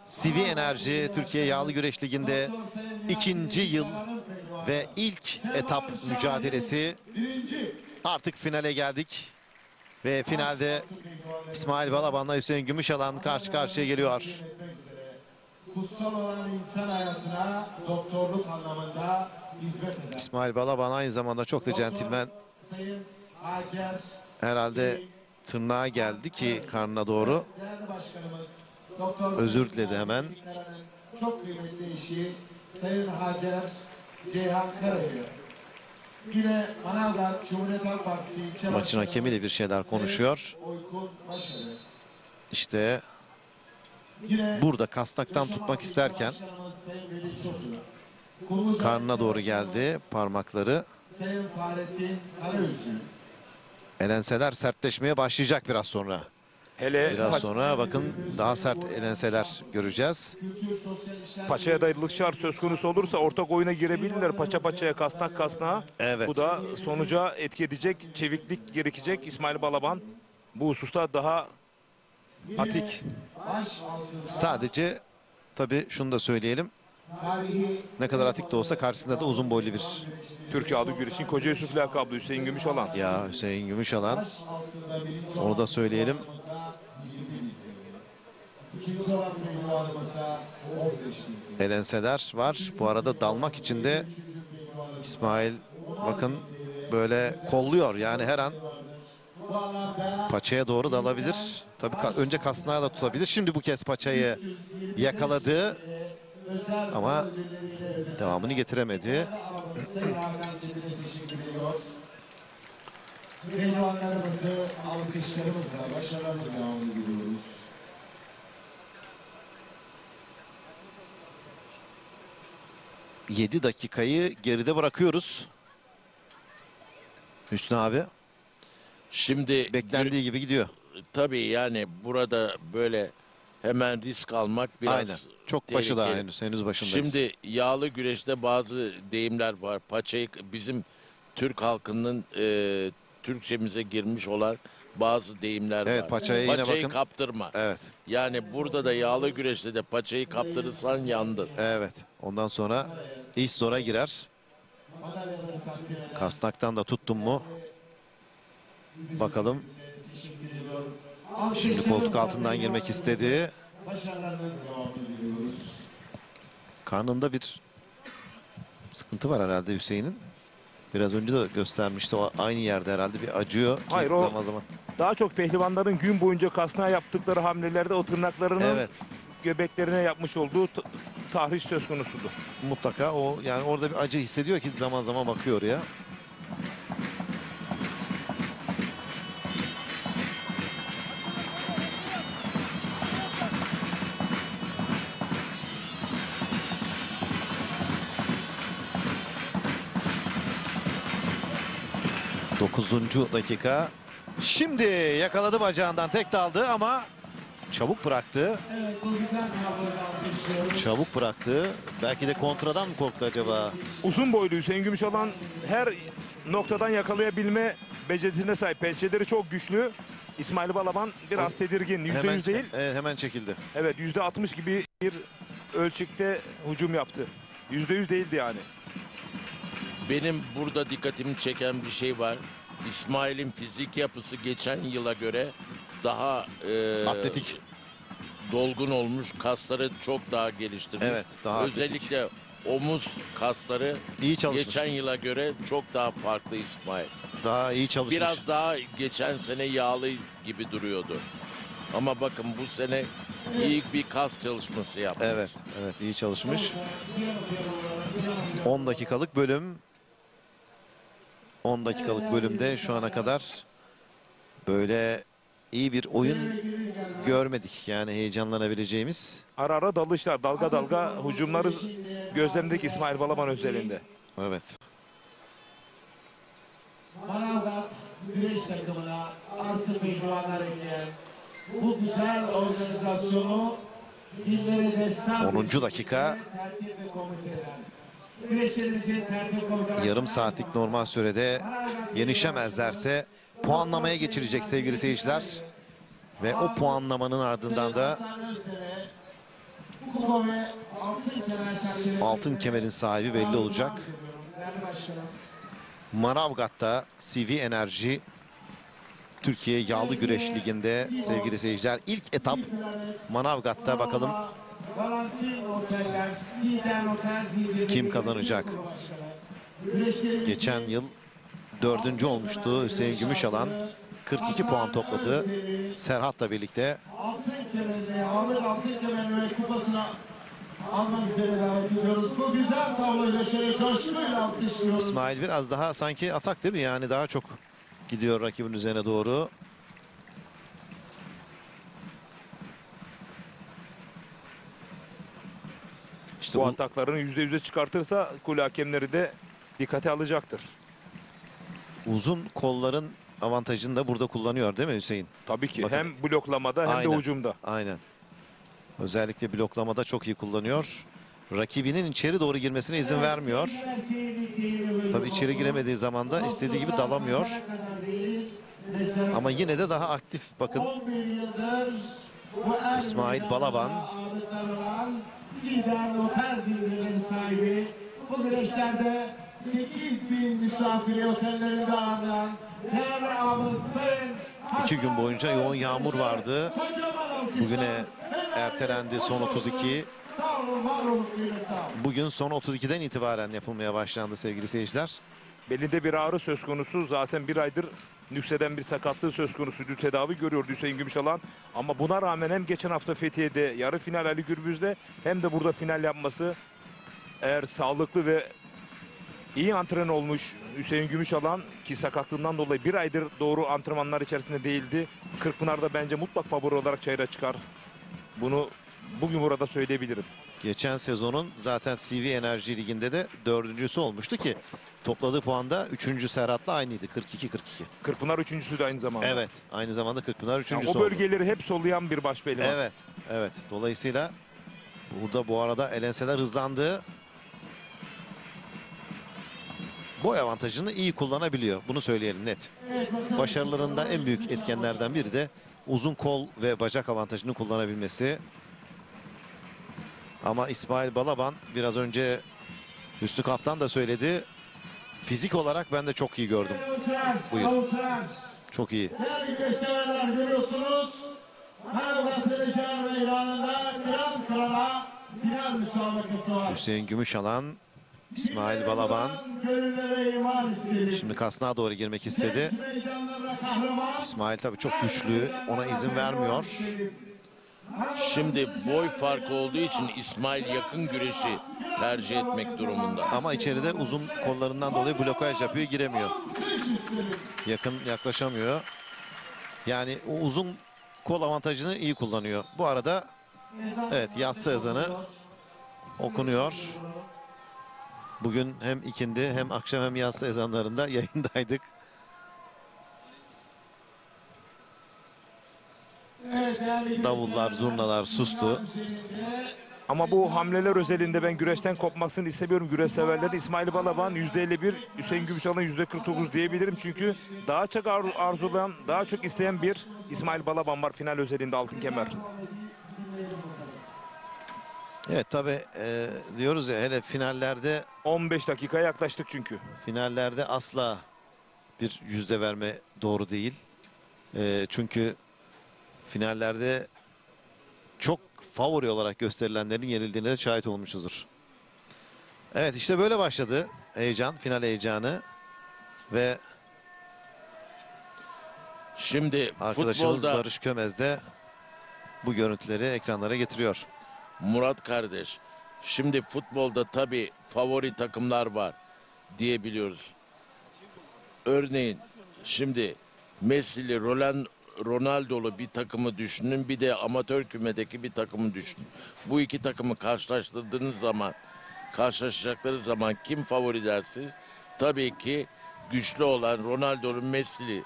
Speaker 8: CV Enerji Türkiye Yağlı Güreş Ligi'nde 2. yıl ve ilk etap mücadelesi. Artık finale geldik. Ve finalde İsmail Balaban'la Hüseyin Gümüşalan karşı karşıya geliyor.
Speaker 4: Kutsal olan insan hayatına doktorluk anlamında hizmet eder.
Speaker 8: İsmail Balaban aynı zamanda çok da centilmen.
Speaker 4: Sayın Hacer,
Speaker 8: Herhalde tırnağa geldi ki karnına doğru.
Speaker 4: değerli başkanımız, Doktor
Speaker 8: Özür diledi hemen.
Speaker 4: çok kıymetli eşi Sayın Hacer Ceyhan Karayı. Yine Manavgat Cumhuriyet Halk Partisi ilçe
Speaker 8: Maçın hakemiyle bir şeyler konuşuyor.
Speaker 4: Oykun Başarı.
Speaker 8: İşte
Speaker 4: Yine
Speaker 8: burada kastaktan tutmak isterken
Speaker 4: Başkanımız Sayın Veli Çotur. Kuruluş
Speaker 8: karnına doğru geldi parmakları.
Speaker 4: Sayın Fahrettin Karaüzü.
Speaker 8: Elenseler sertleşmeye başlayacak biraz sonra.
Speaker 1: Hele
Speaker 8: Biraz sonra bakın daha sert elenseler göreceğiz.
Speaker 4: Kültür Sosyal İşler
Speaker 1: paçaya dayanıklı şart söz konusu olursa ortak oyuna girebilirler. Paça paçaya, kasnak kasnağa.
Speaker 8: Evet.
Speaker 1: Bu da sonuca etki edecek, çeviklik gerekecek. İsmail Balaban bu hususta daha atik.
Speaker 4: baş altında
Speaker 8: Sadece tabii şunu da söyleyelim.
Speaker 4: tarihi
Speaker 8: Ne kadar atik de olsa karşısında da uzun boylu bir
Speaker 1: Türk Yağlı Güreş'in Koca Yusuf lakablı Hüseyin Gümüşalan.
Speaker 8: ya Hüseyin Gümüşalan.
Speaker 4: altında birinci
Speaker 8: Onu da söyleyelim.
Speaker 4: olanımıza 20 bin. İkinci olan pehlivanımıza 15 bin.
Speaker 8: Elenseler var. Bu arada dalmak için de İsmail bakın böyle kolluyor. Yani her an
Speaker 4: Bu alanda
Speaker 8: paçaya doğru dalabilir. Tabii önce kasnağı da tutabilir. Şimdi bu kez paçayı yakaladı ama devamını getiremedi.
Speaker 4: Sayın Hakan Çetin'e teşekkür ediyor. Pehlivanlarımızı alkışlarımızla başarılarla devam ediyoruz.
Speaker 8: ...7 dakikayı geride bırakıyoruz. Hüsnü abi
Speaker 9: Şimdi
Speaker 8: beklendiği gibi gidiyor.
Speaker 9: tabii yani burada böyle hemen risk almak biraz
Speaker 8: Aynen. Çok başı daha
Speaker 9: tehlikeli.
Speaker 8: henüz başındayız.
Speaker 9: Şimdi yağlı güreşte bazı deyimler var. Paçayı bizim Türk halkının Türkçemize girmiş olan bazı deyimler
Speaker 8: Evet,
Speaker 9: var.
Speaker 8: paçaya yine
Speaker 9: Paçayı
Speaker 8: bakın.
Speaker 9: kaptırma.
Speaker 8: Evet.
Speaker 9: Yani burada da yağlı güreşte de paçayı kaptırırsan yandın.
Speaker 8: Evet. Ondan sonra iş zora girer. Kasnaktan da tuttun mu? Bakalım. Şimdi koltuk altından girmek istedi.
Speaker 4: Başarılarla devam ediyoruz.
Speaker 8: Karnında bir sıkıntı var herhalde Hüseyin'in. Biraz önce de göstermişti. O aynı yerde herhalde bir acıyor. Ki
Speaker 1: Hayır, o-
Speaker 8: zaman zaman.
Speaker 1: Daha çok pehlivanların gün boyunca kasnağa yaptıkları hamlelerde o tırnaklarının
Speaker 8: Evet.
Speaker 1: göbeklerine yapmış olduğu tahriş söz konusudur.
Speaker 8: Mutlaka o yani orada bir acı hissediyor ki zaman zaman bakıyor ya. Dokuzuncu dakika. Şimdi yakaladı bacağından, tek daldı ama çabuk bıraktı.
Speaker 4: Evet, bu güzel kavgada alkışlıyoruz.
Speaker 8: Çabuk bıraktı. Belki de kontradan mı korktu acaba?
Speaker 1: Uzun boylu Hüseyin Gümüşalan her noktadan yakalayabilme becerisine sahip. Pençeleri çok güçlü. İsmail Balaban biraz tedirgin. %100 değil.
Speaker 8: Evet, hemen çekildi.
Speaker 1: Evet, %60 gibi bir ölçekte hücum yaptı. %100 değildi yani.
Speaker 9: Benim burada dikkatimi çeken bir şey var. İsmail'in fizik yapısı geçen yıla göre daha
Speaker 8: Atletik.
Speaker 9: dolgun olmuş. Kasları çok daha geliştirmiş.
Speaker 8: Evet, daha atletik.
Speaker 9: Özellikle omuz kasları
Speaker 8: İyi çalışmış.
Speaker 9: geçen yıla göre çok daha farklı İsmail.
Speaker 8: Daha iyi çalışmış.
Speaker 9: Biraz daha geçen sene yağlı gibi duruyordu. Ama bakın bu sene iyi bir kas çalışması yaptı.
Speaker 8: Evet, evet iyi çalışmış. 10 dakikalık bölüm. 10 dakikalık bölümde şu ana kadar böyle iyi bir oyun görmedik. Yani heyecanlanabileceğimiz.
Speaker 1: Ara ara dalışlar, dalga dalga hücumları gözlemdeki İsmail Balaban özelinde.
Speaker 8: Evet.
Speaker 4: Manavgat güreş takımına artı pehlivanlar ekleyen bu güzel organizasyonu dillere destan
Speaker 8: 10. dakika.
Speaker 4: tertip ve komiteden. Güreşlerimizin tertip komitesi.
Speaker 8: Yarım saatlik normal sürede yenişemezlerse puanlamaya geçirecek sevgili seyirciler. Ve o puanlamanın ardından da
Speaker 4: Kupa ve
Speaker 8: altın kemerin sahibi belli olacak. Manavgat'ta CV Enerji Türkiye Yağlı Güreş Ligi'nde sevgili seyirciler ilk etap Manavgat'ta, bakalım kim kazanacak? Geçen yıl 4. olmuştu Hüseyin Gümüşalan, 42 puan topladı Serhat'la birlikte.
Speaker 4: altın kemerine, ağır altın kemerine kupasına almak üzere davet ediyoruz. Bu güzel tabloyla şöyle coşkuyla alkışlıyoruz.
Speaker 8: İsmail biraz daha sanki atak değil mi? Yani daha çok gidiyor rakibin üzerine doğru. İşte
Speaker 1: Bu ataklarını %100'e çıkartırsa kule hakemleri de dikkate alacaktır.
Speaker 8: uzun kolların avantajını da burada kullanıyor değil mi Hüseyin?
Speaker 1: Tabii ki.
Speaker 8: Bakın.
Speaker 1: Hem bloklamada hem
Speaker 8: Aynen.
Speaker 1: de hücumda.
Speaker 8: Aynen. Özellikle bloklamada çok iyi kullanıyor. Rakibinin içeri doğru girmesine izin vermiyor. Tabii içeri giremediği zaman da istediği gibi dalamıyor. Ama yine de daha aktif. Bakın
Speaker 4: 11 yıldır bu
Speaker 8: İsmail Balaban.
Speaker 4: ağırlıkları olan Zidane Otel zincirinin sahibi, bu güreşlerde 8.000 misafiri otellerinde ağırlayan değerli abimiz Sayın
Speaker 8: 2 gün boyunca yoğun yağmur vardı. Bugüne ertelendi son 32.
Speaker 4: Sağ olun, var olun kıymetli abi.
Speaker 8: Bugün son 32'den itibaren yapılmaya başlandı sevgili seyirciler.
Speaker 1: Belinde bir ağrı söz konusu. Zaten bir aydır nükseden bir sakatlığı söz konusuydu. Tedavi görüyordu Hüseyin Gümüşalan. Ama buna rağmen hem geçen hafta Fethiye'de yarı final Ali Gürbüz'de hem de burada final yapması, eğer sağlıklı ve iyi antrenör olmuş Hüseyin Gümüşalan, ki sakatlığından dolayı bir aydır doğru antrenmanlar içerisinde değildi. Kırkpınar'da bence mutlak favori olarak çayıra çıkar. Bunu bugün burada söyleyebilirim.
Speaker 8: Geçen sezonun zaten CV Enerji Ligi'nde de 4.'sü olmuştu ki topladığı puanda 3. Serhat'la aynıydı. 42-42.
Speaker 1: Kırkpınar üçüncüsü de aynı zamanda.
Speaker 8: Evet. Aynı zamanda Kırkpınar 3.
Speaker 1: Yani o
Speaker 8: oldu.
Speaker 1: bölgeleri hep sollayan bir baş pehlivan.
Speaker 8: Evet. Evet. Dolayısıyla burada bu arada elenseler hızlandı. Boy avantajını iyi kullanabiliyor. Bunu söyleyelim net. Başarılarında en büyük etkenlerden biri de uzun kol ve bacak avantajını kullanabilmesi. Ama İsmail Balaban biraz önce Hüsnü Kaftan da söyledi. Fizik olarak ben de çok iyi gördüm. Buyur. Çok iyi.
Speaker 4: Değerli güreşseverler, görüyorsunuz. Manavgat Televizyonu meydanında kıran kırana final müsabakası var.
Speaker 8: Hüseyin Gümüşalan, İsmail Balaban.
Speaker 4: Gönüllere iman istedik.
Speaker 8: Şimdi kasnağa doğru girmek istedi.
Speaker 4: Meydanlarına kahraman.
Speaker 8: İsmail tabii çok güçlü. Ona izin vermiyor.
Speaker 9: Şimdi boy farkı olduğu için İsmail yakın güreşi tercih etmek durumunda.
Speaker 8: Ama içeride uzun kollarından dolayı blokaj yapıyor, giremiyor. Yakın yaklaşamıyor. Yani o uzun kol avantajını iyi kullanıyor. Bu arada evet, yatsı ezanı okunuyor. Bugün hem ikindi hem akşam hem yatsı ezanlarında yayındaydık. Davullar, zurnalar sustu.
Speaker 1: Ama bu hamleler özelinde ben güreşten kopmasını istemiyorum. Güreş severlerin İsmail Balaban %51, Hüseyin Gümüşalan %49 diyebilirim. Çünkü daha çok arzulayan, daha çok isteyen bir İsmail Balaban var final özelinde altın kemer.
Speaker 8: Evet tabii diyoruz ya, hele finallerde
Speaker 1: 15 dakikaya yaklaştık çünkü.
Speaker 8: Finallerde asla bir yüzde verme doğru değil. Çünkü finallerde çok favori olarak gösterilenlerin yenildiğine de şahit olmuşuzdur. Evet, işte böyle başladı heyecan, final heyecanı ve
Speaker 9: Şimdi
Speaker 8: arkadaşımız
Speaker 9: futbolda
Speaker 8: Barış Kömez de bu görüntüleri ekranlara getiriyor.
Speaker 9: Murat kardeş, şimdi futbolda tabii favori takımlar var diyebiliyoruz. Örneğin şimdi Messi'li, Ronaldo'lu bir takımı düşünün, bir de amatör kümedeki bir takımı düşünün. Bu iki takımı karşılaştırdığınız zaman, karşılaşacakları zaman kim favori dersiniz? Tabii ki güçlü olan Ronaldo'nun Messi'li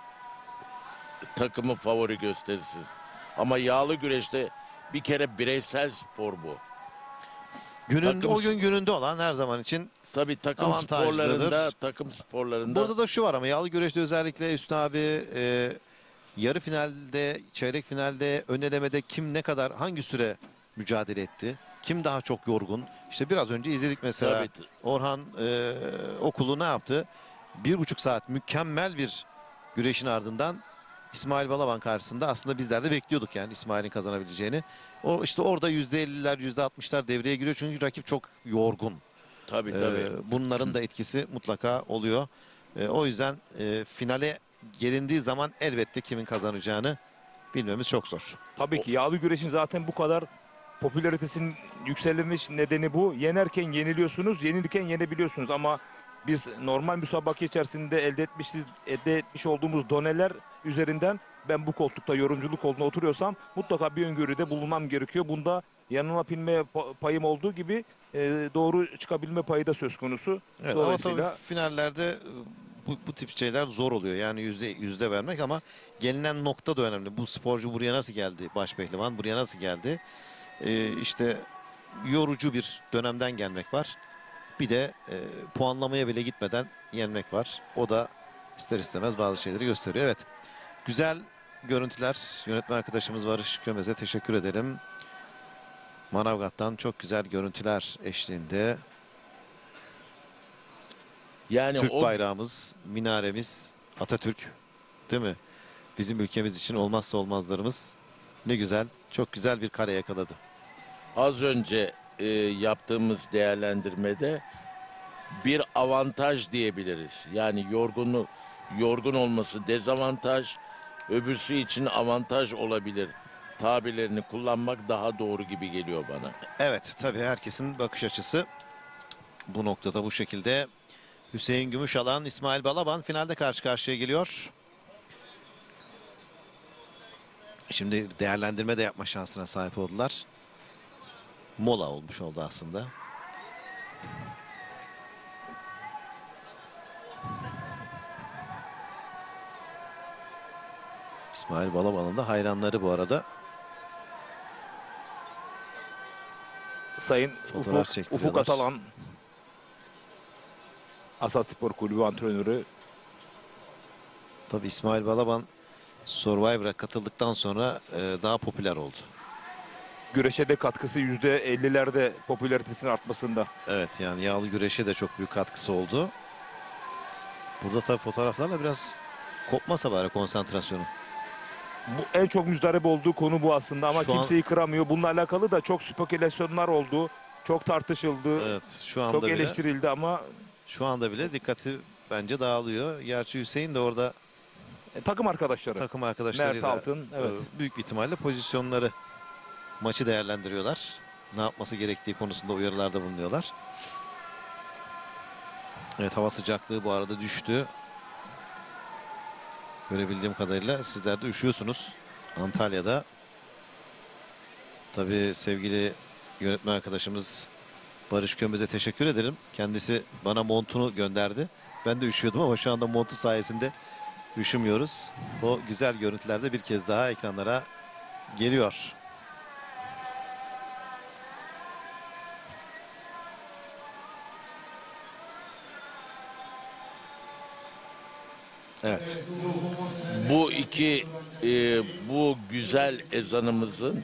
Speaker 9: takımı favori gösterisiz. Ama yağlı güreşte bir kere bireysel spor bu.
Speaker 8: O gün gününde olan her zaman için
Speaker 9: tabii takım
Speaker 8: avantajlıdır.
Speaker 9: sporlarında
Speaker 8: Burada da şu var ama yağlı güreşte özellikle Hüsnü abi yarı finalde, çeyrek finalde, ön elemede kim ne kadar hangi süre mücadele etti? Kim daha çok yorgun? İşte biraz önce izledik mesela
Speaker 9: Tabii.
Speaker 8: Orhan Okulu ne yaptı? 1,5 saat mükemmel bir güreşin ardından İsmail Balaban karşısında aslında bizler de bekliyorduk yani İsmail'in kazanabileceğini. İşte orada %50'ler, %60'lar devreye giriyor çünkü rakip çok yorgun.
Speaker 9: Tabii.
Speaker 8: Bunların da etkisi mutlaka oluyor. O yüzden finale gelindiği zaman elbette kimin kazanacağını bilmemiz çok zor.
Speaker 1: Tabii ki yağlı güreşin zaten bu kadar popülaritesinin yükselmiş nedeni bu. Yenerken yeniliyorsunuz, yenilirken yenebiliyorsunuz ama biz normal müsabaka içerisinde elde etmiş olduğumuz doneler üzerinden ben bu koltukta yorumculuk koltuğuna oturuyorsam mutlaka bir öngörüde bulunmam gerekiyor. Bunda yanılabilme payım olduğu gibi doğru çıkabilme payı da söz konusu.
Speaker 8: Evet,
Speaker 1: Dolayısıyla
Speaker 8: ama tabii finallerde bu tip şeyler zor oluyor. Yani yüzde vermek ama gelinen nokta da önemli. Bu sporcu buraya nasıl geldi? Baş pehlivan buraya nasıl geldi? İşte yorucu bir dönemden gelmek var. Bir de puanlamaya bile gitmeden yenmek var. O da ister istemez bazı şeyleri gösteriyor. Evet. Güzel görüntüler. Yönetmen arkadaşımız Barış Kömez'e teşekkür ederim. Manavgat'tan çok güzel görüntüler eşliğinde.
Speaker 9: Yani
Speaker 8: Türk bayrağımız, minaremiz, Atatürk, değil mi? Bizim ülkemiz için olmazsa olmazlarımız. Ne güzel, çok güzel bir kare yakaladı.
Speaker 9: Az önce yaptığımız değerlendirmede bir avantaj diyebiliriz. Yani yorgun olması dezavantaj, öbürsü için avantaj olabilir. Tabirlerini kullanmak daha doğru gibi geliyor bana.
Speaker 8: Evet, tabii herkesin bakış açısı bu noktada bu şekilde. Hüseyin Gümüşalan, İsmail Balaban finalde karşı karşıya geliyor. Şimdi değerlendirme de yapma şansına sahip oldular. Mola olmuş oldu aslında. İsmail Balaban'ın da hayranları bu arada.
Speaker 1: Sayın
Speaker 8: Fotoğraf çektiriyorlar.
Speaker 1: Ufuk Atalan, Asaspor Kulübü antrenörü.
Speaker 8: Tabii İsmail Balaban Survivor'a katıldıktan sonra daha popüler oldu.
Speaker 1: Güreşe de katkısı %50'lerde popülaritesinin artmasında.
Speaker 8: Evet, yani yağlı güreşe de çok büyük katkısı oldu. Burada tabii fotoğraflarla biraz kopmasa bari konsantrasyonu.
Speaker 1: Bu en çok müzdarip olduğu konu bu aslında ama
Speaker 8: Şu an-
Speaker 1: kimseyi kıramıyor. Bununla alakalı da çok spekülasyonlar oldu. Çok tartışıldı.
Speaker 8: Evet, şu anda
Speaker 1: Çok
Speaker 8: bile
Speaker 1: eleştirildi ama
Speaker 8: şu anda bile dikkati bence dağılıyor. Gerçi Hüseyin de orada
Speaker 1: takım arkadaşları.
Speaker 8: takım arkadaşlarıyla
Speaker 1: Mert Altın, evet.
Speaker 8: büyük bir ihtimalle pozisyonları, maçı değerlendiriyorlar. Ne yapması gerektiği konusunda uyarılarda bulunuyorlar. Evet, hava sıcaklığı bu arada düştü. Görebildiğim kadarıyla sizler de üşüyorsunuz Antalya'da. Tabii sevgili yönetmen arkadaşımız Barış Kömez'e teşekkür ederim. Kendisi bana montunu gönderdi. Ben de üşüyordum ama şu anda montu sayesinde üşümüyoruz. O güzel görüntüler de bir kez daha ekranlara geliyor. Evet.
Speaker 9: Bu güzel ezanımızın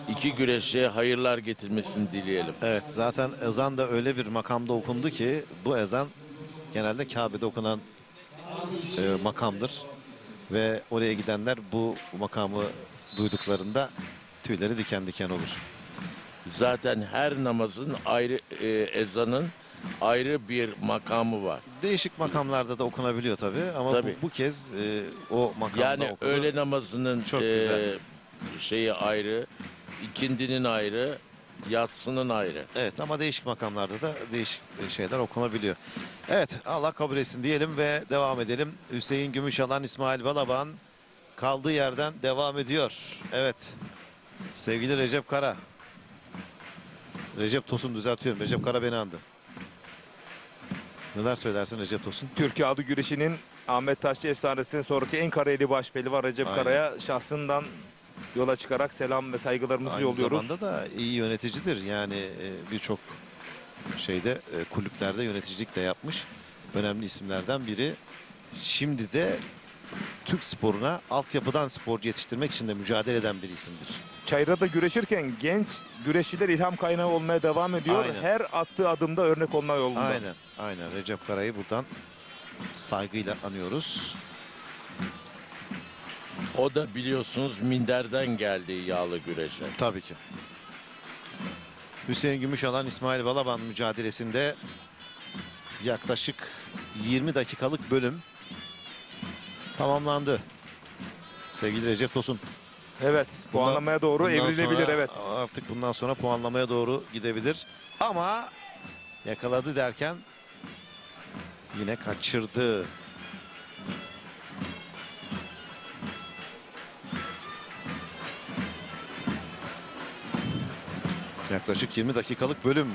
Speaker 9: iki güreşe hayırlar getirmesini dileyelim.
Speaker 8: Evet, zaten ezan da öyle bir makamda okundu ki bu ezan genelde Kabe'de okunan makamdır. Ve oraya gidenler bu makamı duyduklarında tüyleri diken diken olur.
Speaker 9: Zaten her namazın ayrı ezanın ayrı bir makamı var.
Speaker 8: Değişik makamlarda da okunabiliyor tabii ama
Speaker 9: Tabii.
Speaker 8: Bu kez o makamda
Speaker 9: Yani
Speaker 8: okudu.
Speaker 9: öğle namazının
Speaker 8: Çok güzel.
Speaker 9: şeyi ayrı, ikindinin ayrı, yatsının ayrı.
Speaker 8: Evet, ama değişik makamlarda da değişik şeyler okunabiliyor. Evet, Allah kabul etsin diyelim ve devam edelim. Hüseyin Gümüşalan, İsmail Balaban kaldığı yerden devam ediyor. Evet, sevgili Recep Kara. Recep Tosun, düzeltiyorum. Recep Kara beni andı. Neler söylersin Recep Tosun?
Speaker 1: Türkiye adı güreşinin Ahmet Taşçı efsanesinden sonraki en kariyerli baş pehlivan Recep
Speaker 8: Aynen.
Speaker 1: Kara'ya şahsından yola çıkarak selam ve saygılarımızı
Speaker 8: Aynı
Speaker 1: yolluyoruz.
Speaker 8: zamanda da iyi yöneticidir. Yani birçok şeyde kulüplerde yöneticilik de yapmış. Önemli isimlerden biri. Şimdi de Türk sporuna altyapıdan sporcu yetiştirmek için de mücadele eden bir isimdir.
Speaker 1: Çayra'da güreşirken genç güreşçiler ilham kaynağı olmaya devam ediyor.
Speaker 8: Aynen.
Speaker 1: Her attığı adımda örnek olma yolunda.
Speaker 8: Aynen, aynen. Recep Kara'yı buradan saygıyla anıyoruz.
Speaker 9: O da biliyorsunuz minderden geldi yağlı güreşe.
Speaker 8: Tabii ki. Hüseyin Gümüşalan, İsmail Balaban mücadelesinde yaklaşık 20 dakikalık bölüm tamamlandı. Sevgili Recep Tosun.
Speaker 1: Evet, puanlamaya doğru
Speaker 8: Bundan
Speaker 1: evrilebilir,
Speaker 8: sonra
Speaker 1: evet.
Speaker 8: Artık bundan sonra puanlamaya doğru gidebilir. Ama yakaladı derken yine kaçırdı. Yaklaşık 20 dakikalık bölüm.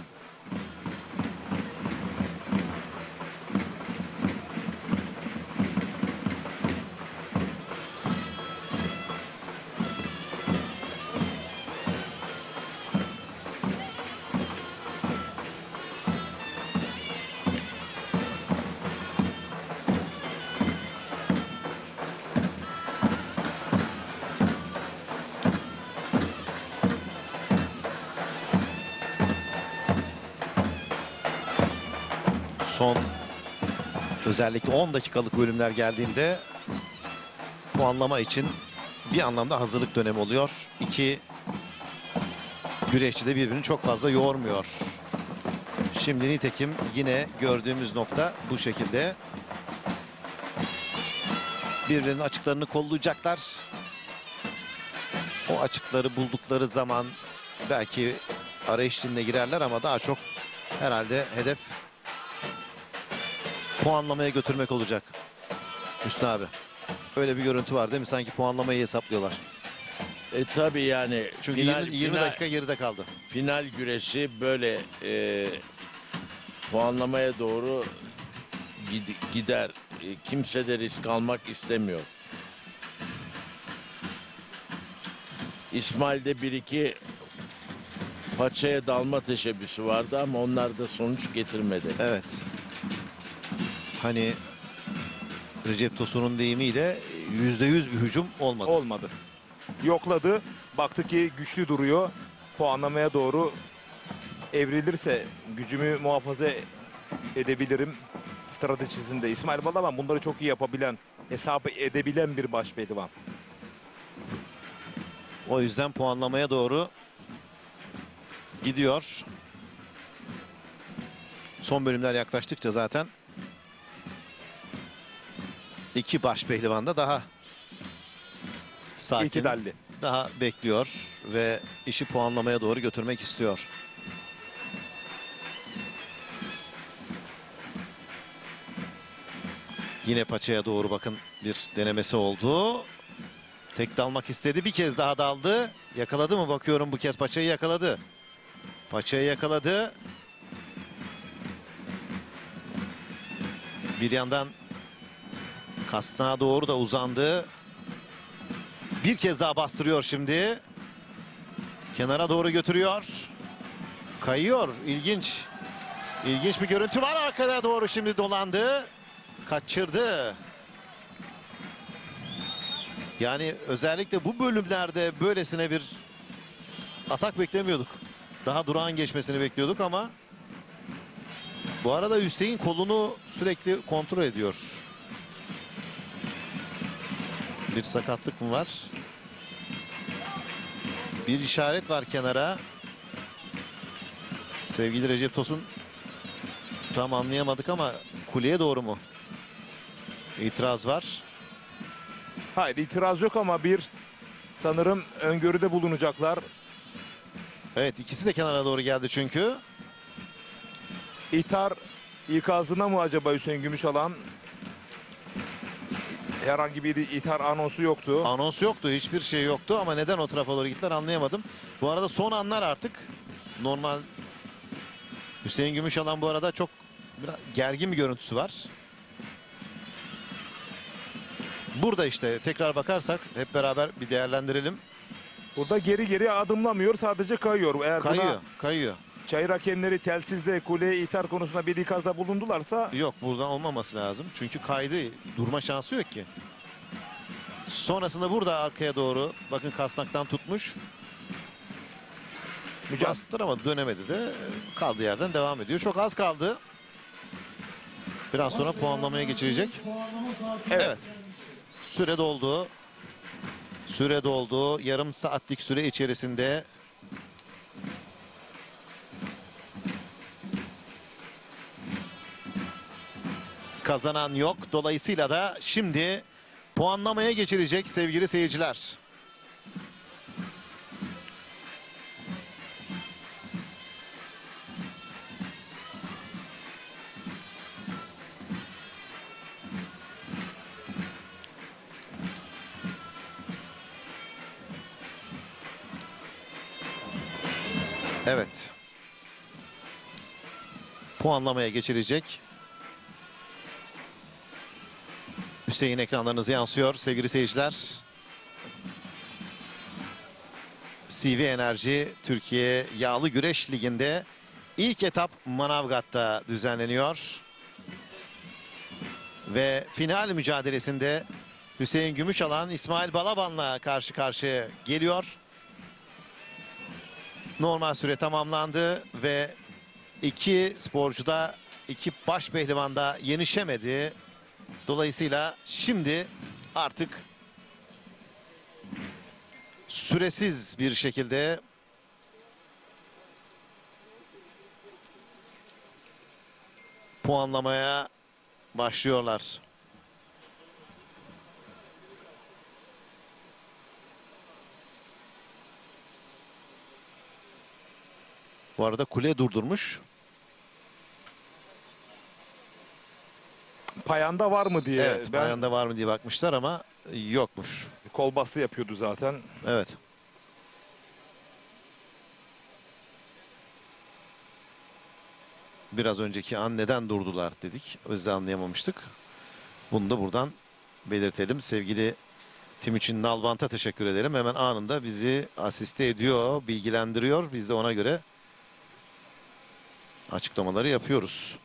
Speaker 8: Son özellikle 10 dakikalık bölümler geldiğinde puanlama için bir anlamda hazırlık dönemi oluyor. İki güreşçi de birbirini çok fazla yormuyor. Şimdi nitekim yine gördüğümüz nokta bu şekilde. Birbirlerinin açıklarını kollayacaklar. O açıkları buldukları zaman belki arayış içine girerler ama daha çok herhalde hedef puanlamaya götürmek olacak. Hüsnü abi. Öyle bir görüntü var değil mi? Sanki puanlamayı hesaplıyorlar.
Speaker 9: Tabii yani.
Speaker 8: Çünkü 20 dakika geride kaldı.
Speaker 9: Final güreşi böyle puanlamaya doğru gider. Kimse de risk almak istemiyor. İsmail'de bir iki paçaya dalma teşebbüsü vardı ama onlar da sonuç getirmedi.
Speaker 8: Evet. Hani Recep Tosun'un deyimiyle %100 bir hücum olmadı.
Speaker 1: Olmadı. Yokladı. Baktı ki güçlü duruyor. Puanlamaya doğru evrilirse gücümü muhafaza edebilirim stratejisinde. İsmail Balaban bunları çok iyi yapabilen, hesap edebilen bir baş pehlivan.
Speaker 8: O yüzden puanlamaya doğru gidiyor. Son bölümler yaklaştıkça zaten iki baş pehlivan da daha sakin,
Speaker 1: İtidalli.
Speaker 8: daha bekliyor ve işi puanlamaya doğru götürmek istiyor. Yine paçaya doğru bakın bir denemesi oldu. Tek dalmak istedi. Bir kez daha daldı. Yakaladı mı? Bakıyorum bu kez paçayı yakaladı. Paçayı yakaladı. Bir yandan kasnağa doğru da uzandı. Bir kez daha bastırıyor şimdi. Kenara doğru götürüyor. Kayıyor. İlginç. İlginç bir görüntü var. Arkada doğru şimdi dolandı. Kaçırdı. Yani özellikle bu bölümlerde böylesine bir atak beklemiyorduk. Daha durağan geçmesini bekliyorduk ama bu arada Hüseyin kolunu sürekli kontrol ediyor. Bir sakatlık mı var? Bir işaret var kenara. Sevgili Recep Tosun, tam anlayamadık ama kuleye doğru mu? İtiraz var.
Speaker 1: Hayır, itiraz yok ama bir sanırım öngörüde bulunacaklar.
Speaker 8: Evet, ikisi de kenara doğru geldi çünkü.
Speaker 1: İhtar ikazına mı acaba Hüseyin Gümüşalan? Herhangi bir ithar anonsu yoktu.
Speaker 8: Anons yoktu, hiçbir şey yoktu ama neden o tarafa doğru gittiler anlayamadım. Bu arada son anlar artık. Normal Hüseyin Gümüşalan bu arada çok biraz gergin bir görüntüsü var. Burada işte tekrar bakarsak hep beraber bir değerlendirelim.
Speaker 1: Burada geri adımlamıyor, sadece kayıyor. Eğer
Speaker 8: Kayıyor.
Speaker 1: çayır hakemleri telsizle kuleye ithal konusunda bir ikazda bulundularsa...
Speaker 8: Yok, buradan olmaması lazım. Çünkü kaydı, durma şansı yok ki. Sonrasında burada arkaya doğru bakın kasnaktan tutmuş. Bastıramadı, dönemedi de kaldığı yerden devam ediyor. Çok az kaldı. Biraz sonra puanlamaya geçirecek. Evet. Süre doldu. Süre doldu. Yarım saatlik süre içerisinde kazanan yok. Dolayısıyla da şimdi puanlamaya geçirecek sevgili seyirciler. Evet. Puanlamaya geçirecek. Hüseyin ekranlarınıza yansıyor sevgili seyirciler. CV Enerji Türkiye Yağlı Güreş Ligi'nde ilk etap Manavgat'ta düzenleniyor. Ve final mücadelesinde Hüseyin Gümüşalan İsmail Balaban'la karşı karşıya geliyor. Normal süre tamamlandı ve iki sporcu da, iki baş pehlivan da yenişemedi. Dolayısıyla şimdi artık süresiz bir şekilde puanlamaya başlıyorlar. Bu arada kule durdurmuş.
Speaker 1: Payanda var mı diye.
Speaker 8: Evet, payanda var mı diye bakmışlar ama yokmuş.
Speaker 1: Kol bastı yapıyordu zaten.
Speaker 8: Evet. Biraz önceki an neden durdular dedik. Biz de anlayamamıştık. Bunu da buradan belirtelim. Sevgili Timuçin Nalbant'a teşekkür edelim. Hemen anında bizi asiste ediyor, bilgilendiriyor. Biz de ona göre açıklamaları yapıyoruz.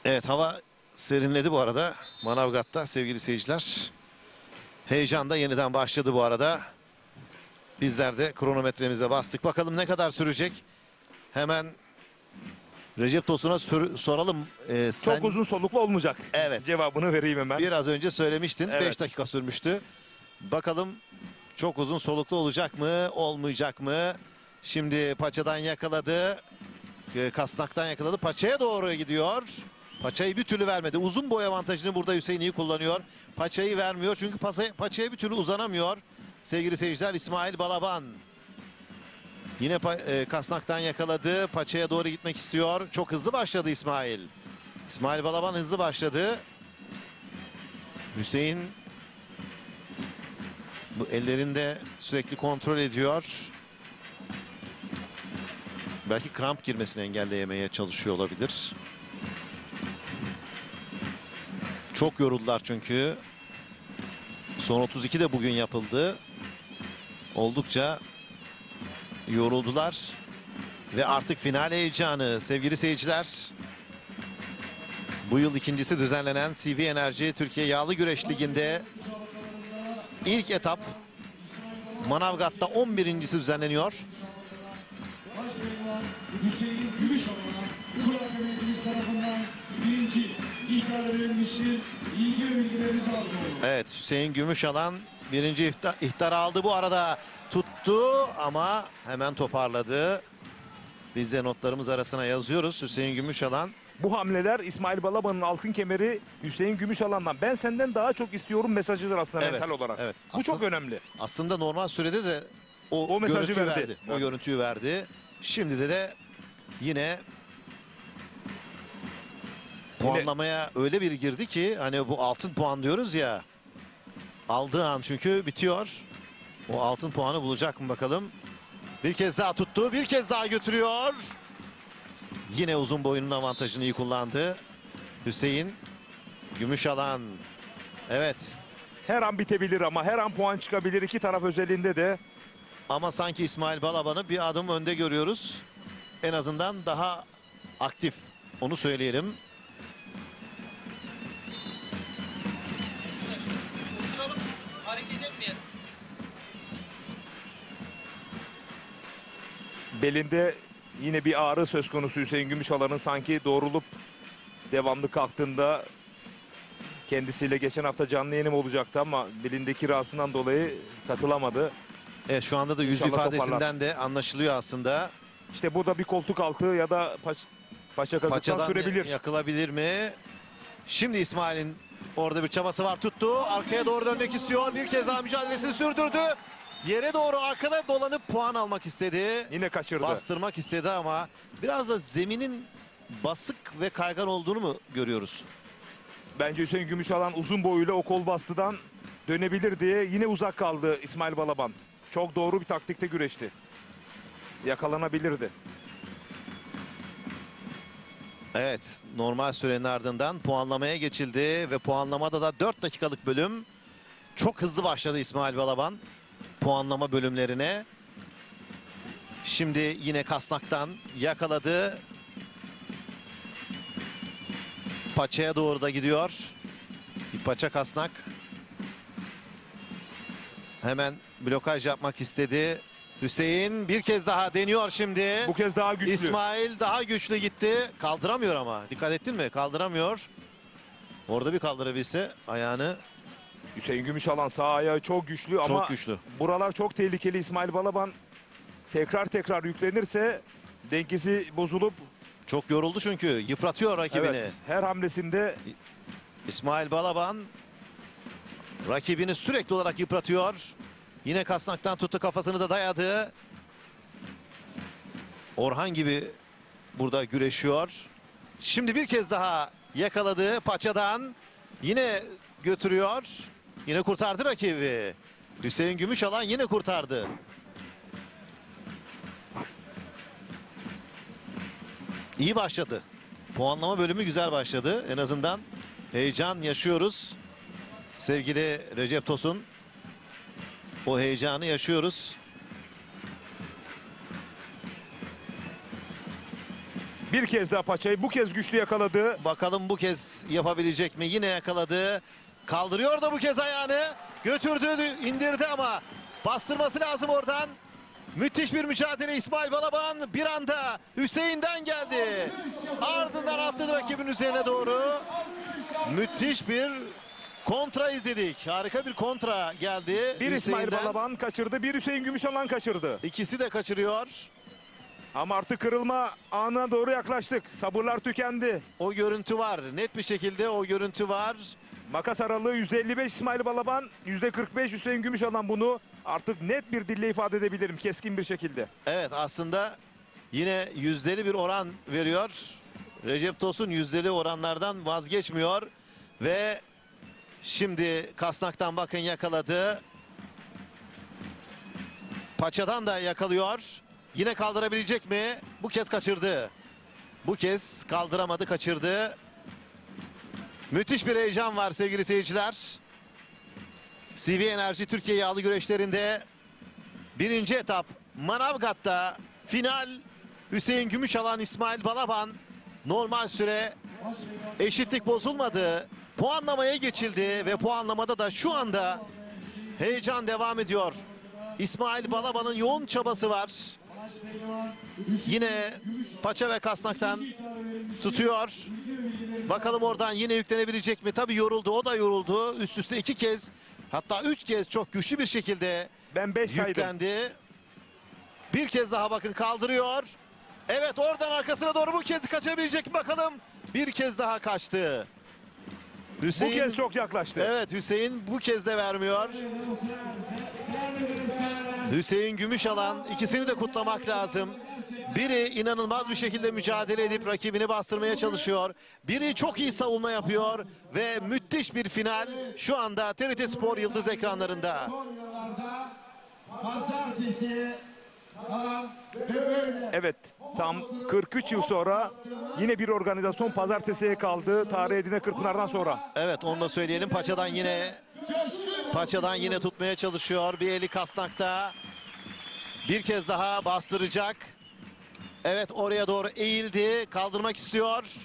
Speaker 8: Evet, hava serinledi bu arada Manavgat'ta sevgili seyirciler. Heyecan da yeniden başladı bu arada. Bizler de kronometremize bastık. Bakalım ne kadar sürecek. Hemen Recep Tosun'a soralım.
Speaker 1: Çok uzun soluklu olmayacak.
Speaker 8: Evet.
Speaker 1: Cevabını vereyim hemen.
Speaker 8: Biraz önce söylemiştin.
Speaker 1: Evet.
Speaker 8: 5 dakika sürmüştü. Bakalım çok uzun soluklu olacak mı, olmayacak mı? Şimdi paçadan yakaladı. Kasnaktan yakaladı. Paçaya doğru gidiyor. Paçayı bir türlü vermedi. Uzun boy avantajını burada Hüseyin iyi kullanıyor. Paçayı vermiyor çünkü paçaya bir türlü uzanamıyor. Sevgili seyirciler, İsmail Balaban. Yine kasnaktan yakaladı. Paçaya doğru gitmek istiyor. Çok hızlı başladı İsmail. İsmail Balaban hızlı başladı. Hüseyin bu ellerinde sürekli kontrol ediyor. Belki kramp girmesini engelleyemeye çalışıyor olabilir. Çok yoruldular çünkü. Son 32 de bugün yapıldı. Oldukça yoruldular. Ve artık final heyecanı sevgili seyirciler. Bu yıl ikincisi düzenlenen CV Enerji Türkiye Yağlı Güreş Ligi'nde ilk etap Manavgat'ta 11.'si düzenleniyor.
Speaker 4: Hüseyin Gümüşoğlu'na Kural Devletimiz tarafından birinci ihtar verilmiştir. İlgi ve bilgilerinizi arz olun.
Speaker 8: Evet, Hüseyin Gümüşalan birinci ihtar aldı. Bu arada tuttu ama hemen toparladı. Biz de notlarımız arasına yazıyoruz. Hüseyin Gümüşalan.
Speaker 1: Bu hamleler İsmail Balaban'ın altın kemeri Hüseyin Gümüşalan'dan. Ben senden daha çok istiyorum mesajıdır aslında mental olarak.
Speaker 8: Evet.
Speaker 1: Bu çok önemli.
Speaker 8: Aslında normal sürede de o
Speaker 1: mesajı
Speaker 8: görüntüyü
Speaker 1: verdi.
Speaker 8: O görüntüyü verdi. Şimdi de yine puanlamaya öyle bir girdi ki hani bu altın puan diyoruz ya. Aldığı an çünkü bitiyor. O altın puanı bulacak mı bakalım. Bir kez daha tuttu. Bir kez daha götürüyor. Yine uzun boyunun avantajını iyi kullandı. Hüseyin Gümüşalan. Evet.
Speaker 1: Her an bitebilir ama her an puan çıkabilir iki taraf özelinde de.
Speaker 8: Ama sanki İsmail Balaban'ı bir adım önde görüyoruz. En azından daha aktif. Onu söyleyelim.
Speaker 10: Hareket etmeyin.
Speaker 1: Belinde yine bir ağrı söz konusu Hüseyin Gümüşalan'ın, sanki doğrulup devamlı kalktığında kendisiyle geçen hafta canlı yayınım olacaktı ama belindeki rahatsızlığından dolayı katılamadı.
Speaker 8: Evet, şu anda da yüz
Speaker 1: İnşallah
Speaker 8: ifadesinden
Speaker 1: toparlar.
Speaker 8: de anlaşılıyor aslında.
Speaker 1: İşte bu da bir koltuk altı ya da paça kazıktan
Speaker 8: Paçadan
Speaker 1: sürebilir.
Speaker 8: yakılabilir mi? Şimdi İsmail'in orada bir çabası var, tuttu. Arkaya doğru dönmek istiyor. Bir kez daha mücadelesini sürdürdü. Yere doğru arkada dolanıp puan almak istedi.
Speaker 1: Yine kaçırdı.
Speaker 8: Bastırmak istedi ama biraz da zeminin basık ve kaygan olduğunu mu görüyoruz?
Speaker 1: Bence Hüseyin Gümüşalan uzun boyuyla o kol bastıdan dönebilir diye yine uzak kaldı İsmail Balaban. Çok doğru bir taktikte güreşti. Yakalanabilirdi.
Speaker 8: Evet, normal sürenin ardından puanlamaya geçildi ve puanlamada da 4 dakikalık bölüm. Çok hızlı başladı İsmail Balaban puanlama bölümlerine. Şimdi yine kasnaktan yakaladı. Paçaya doğru da gidiyor. Bir paça kasnak. Hemen blokaj yapmak istedi. Hüseyin bir kez daha deniyor şimdi.
Speaker 1: Bu kez daha güçlü.
Speaker 8: İsmail daha güçlü gitti. Kaldıramıyor ama. Dikkat ettin mi? Kaldıramıyor. Orada bir kaldırabilse ayağını.
Speaker 1: Hüseyin Gümüşalan sağ ayağı çok güçlü ama
Speaker 8: Çok güçlü.
Speaker 1: buralar çok tehlikeli. İsmail Balaban tekrar yüklenirse dengesi bozulup
Speaker 8: Çok yoruldu çünkü. Yıpratıyor rakibini.
Speaker 1: evet, her hamlesinde
Speaker 8: İsmail Balaban rakibini sürekli olarak yıpratıyor. Yine kasnaktan tuttu, kafasını da dayadı. Orhan gibi burada güreşiyor. Şimdi bir kez daha yakaladı paçadan. Yine götürüyor. Yine kurtardı rakibi. Hüseyin Gümüşalan yine kurtardı. İyi başladı. Puanlama bölümü güzel başladı. En azından heyecan yaşıyoruz. Sevgili Recep Tosun. O heyecanı yaşıyoruz.
Speaker 1: bir kez daha paçayı bu kez güçlü yakaladı.
Speaker 8: Bakalım bu kez yapabilecek mi? Yine yakaladı. Kaldırıyor da bu kez ayağını. Götürdü, indirdi ama bastırması lazım oradan. Müthiş bir mücadele İsmail Balaban. Bir anda Hüseyin'den geldi. Ardından atladı rakibin üzerine doğru. Müthiş bir kontra izledik. Harika bir kontra geldi.
Speaker 1: Bir İsmail
Speaker 8: Hüseyin'den.
Speaker 1: Balaban kaçırdı, bir Hüseyin Gümüşalan kaçırdı.
Speaker 8: İkisi de kaçırıyor.
Speaker 1: Ama artık kırılma anına doğru yaklaştık. Sabırlar tükendi.
Speaker 8: O görüntü var. Net bir şekilde o görüntü var.
Speaker 1: Makas aralığı %55 İsmail Balaban, %45 Hüseyin Gümüşalan, bunu artık net bir dille ifade edebilirim, keskin bir şekilde.
Speaker 8: Evet, aslında yine yüzdeli bir oran veriyor. Recep Tosun yüzdeli oranlardan vazgeçmiyor. Ve şimdi kasnaktan bakın yakaladı. Paçadan da yakalıyor. Yine kaldırabilecek mi? Bu kez kaçırdı. Bu kez kaldıramadı, kaçırdı. Müthiş bir heyecan var sevgili seyirciler. CV Enerji Türkiye Yağlı Güreşlerinde birinci etap Manavgat'ta final. Hüseyin Gümüşalan, İsmail Balaban. Normal süre, eşitlik bozulmadı. Puanlamaya geçildi ve puanlamada da şu anda heyecan devam ediyor. İsmail Balaban'ın yoğun çabası var. Yine paça ve kasnaktan tutuyor. Bakalım oradan yine yüklenebilecek mi? Tabii yoruldu, o da yoruldu. Üst üste 2 kez, hatta 3 kez çok güçlü bir şekilde
Speaker 1: Ben 5 saydım.
Speaker 8: yüklendi. Bir kez daha bakın kaldırıyor. Evet, oradan arkasına doğru bu kez kaçabilecek mi bakalım. Bir kez daha kaçtı. Hüseyin,
Speaker 1: Bu kez çok yaklaştı.
Speaker 8: evet, Hüseyin bu kez de vermiyor. Hüseyin Gümüşalan, ikisini de kutlamak lazım. Biri inanılmaz bir şekilde mücadele edip rakibini bastırmaya çalışıyor. Biri çok iyi savunma yapıyor ve müthiş bir final şu anda TRT Spor Yıldız ekranlarında.
Speaker 4: Son yıllarda pazartesi kalan ve böyle.
Speaker 1: Evet, tam 43 yıl sonra yine bir organizasyon pazartesiye kaldı. Tarih Edine Kırkpınar'dan sonra.
Speaker 8: Evet, onu da söyleyelim. Paçadan yine tutmaya çalışıyor. Bir eli kasnakta. Bir kez daha bastıracak. Evet, oraya doğru eğildi. Kaldırmak istiyor.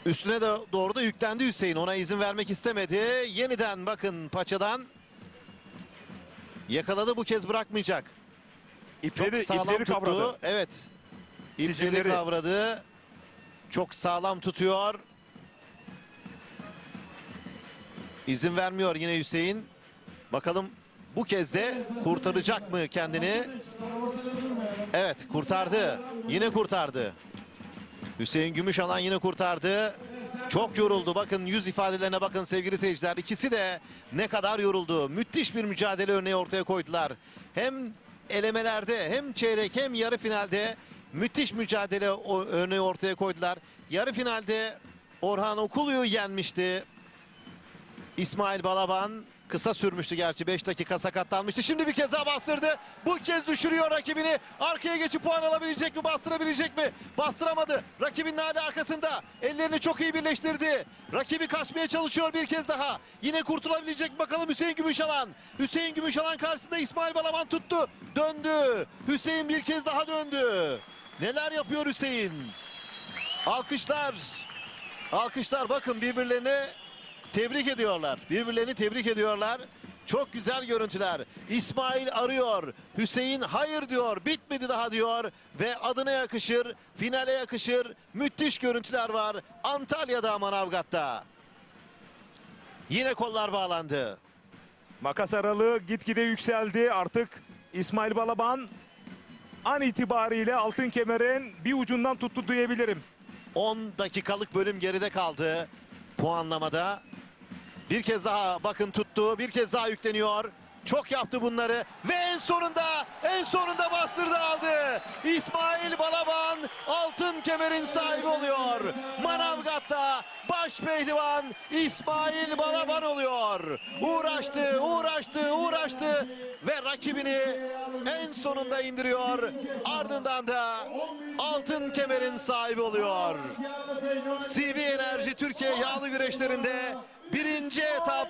Speaker 8: Üstüne de doğru da yüklendi Hüseyin. Ona izin vermek istemedi. Yeniden bakın paçadan. Yakaladı, bu kez bırakmayacak. Çok sağlam tuttu.
Speaker 1: Kavradı.
Speaker 8: Evet. İpleri kavradı. Çok sağlam tutuyor. İzin vermiyor yine Hüseyin. Bakalım bu kez de kurtaracak mı kendini? Evet, kurtardı. Yine kurtardı. Hüseyin Gümüşalan yine kurtardı. Çok yoruldu. Bakın yüz ifadelerine bakın sevgili seyirciler. İkisi de ne kadar yoruldu. Müthiş bir mücadele örneği ortaya koydular. Hem elemelerde hem çeyrek hem yarı finalde müthiş mücadele örneği ortaya koydular. Yarı finalde Orhan Okulu'yu yenmişti. İsmail Balaban kısa sürmüştü gerçi, 5 dakika sakatlanmıştı. Şimdi bir kez daha bastırdı. Bu kez düşürüyor rakibini. Arkaya geçip puan alabilecek mi? Bastırabilecek mi? Bastıramadı. Rakibinin hala arkasında. Ellerini çok iyi birleştirdi. Rakibi kaçmaya çalışıyor bir kez daha. Yine kurtulabilecek mi? Bakalım Hüseyin Gümüşalan. Hüseyin Gümüşalan karşısında İsmail Balaban tuttu. Döndü. Hüseyin bir kez daha döndü. Neler yapıyor Hüseyin? Alkışlar. Alkışlar, bakın birbirlerini tebrik ediyorlar. Birbirlerini tebrik ediyorlar. Çok güzel görüntüler. İsmail arıyor. Hüseyin hayır diyor. Bitmedi daha diyor. Ve adına yakışır, finale yakışır. Müthiş görüntüler var Antalya'da, Manavgat'ta. Yine kollar bağlandı.
Speaker 1: Makas aralığı gitgide yükseldi. Artık İsmail Balaban an itibariyle altın kemerin bir ucundan tuttu diyebilirim.
Speaker 8: 10 dakikalık bölüm geride kaldı puanlamada. Bir kez daha bakın tuttu. Bir kez daha yükleniyor. Çok yaptı bunları ve en sonunda bastırdı, aldı. İsmail Balaban altın kemerin sahibi oluyor. Manavgat'ta baş pehlivan İsmail Balaban oluyor. Uğraştı ve rakibini en sonunda indiriyor. Ardından da altın kemerin sahibi oluyor. CV Enerji Türkiye yağlı güreşlerinde birinci etap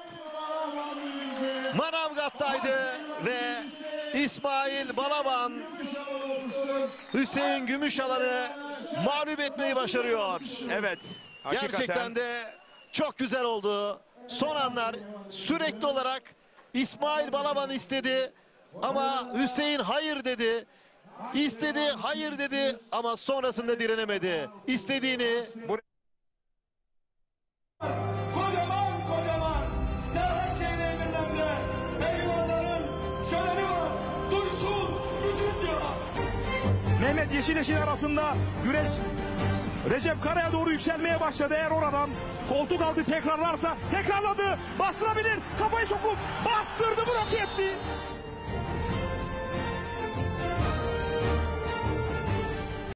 Speaker 8: Manavgat'taydı ve İsmail Balaban Hüseyin Gümüşalan'ı mağlup etmeyi başarıyor.
Speaker 1: Evet.
Speaker 8: Gerçekten de çok güzel oldu. Son anlar sürekli olarak İsmail Balaban istedi ama Hüseyin hayır dedi. İstedi, hayır dedi ama sonrasında direnemedi. İstediğini
Speaker 11: Mehmet Yeşileş'in arasında güreş Recep Kara'ya doğru yükselmeye başladı. Eğer oradan koltuk altı tekrarlarsa tekrarladı. Bastırabilir. Kafayı sokup bastırdı, blok etti.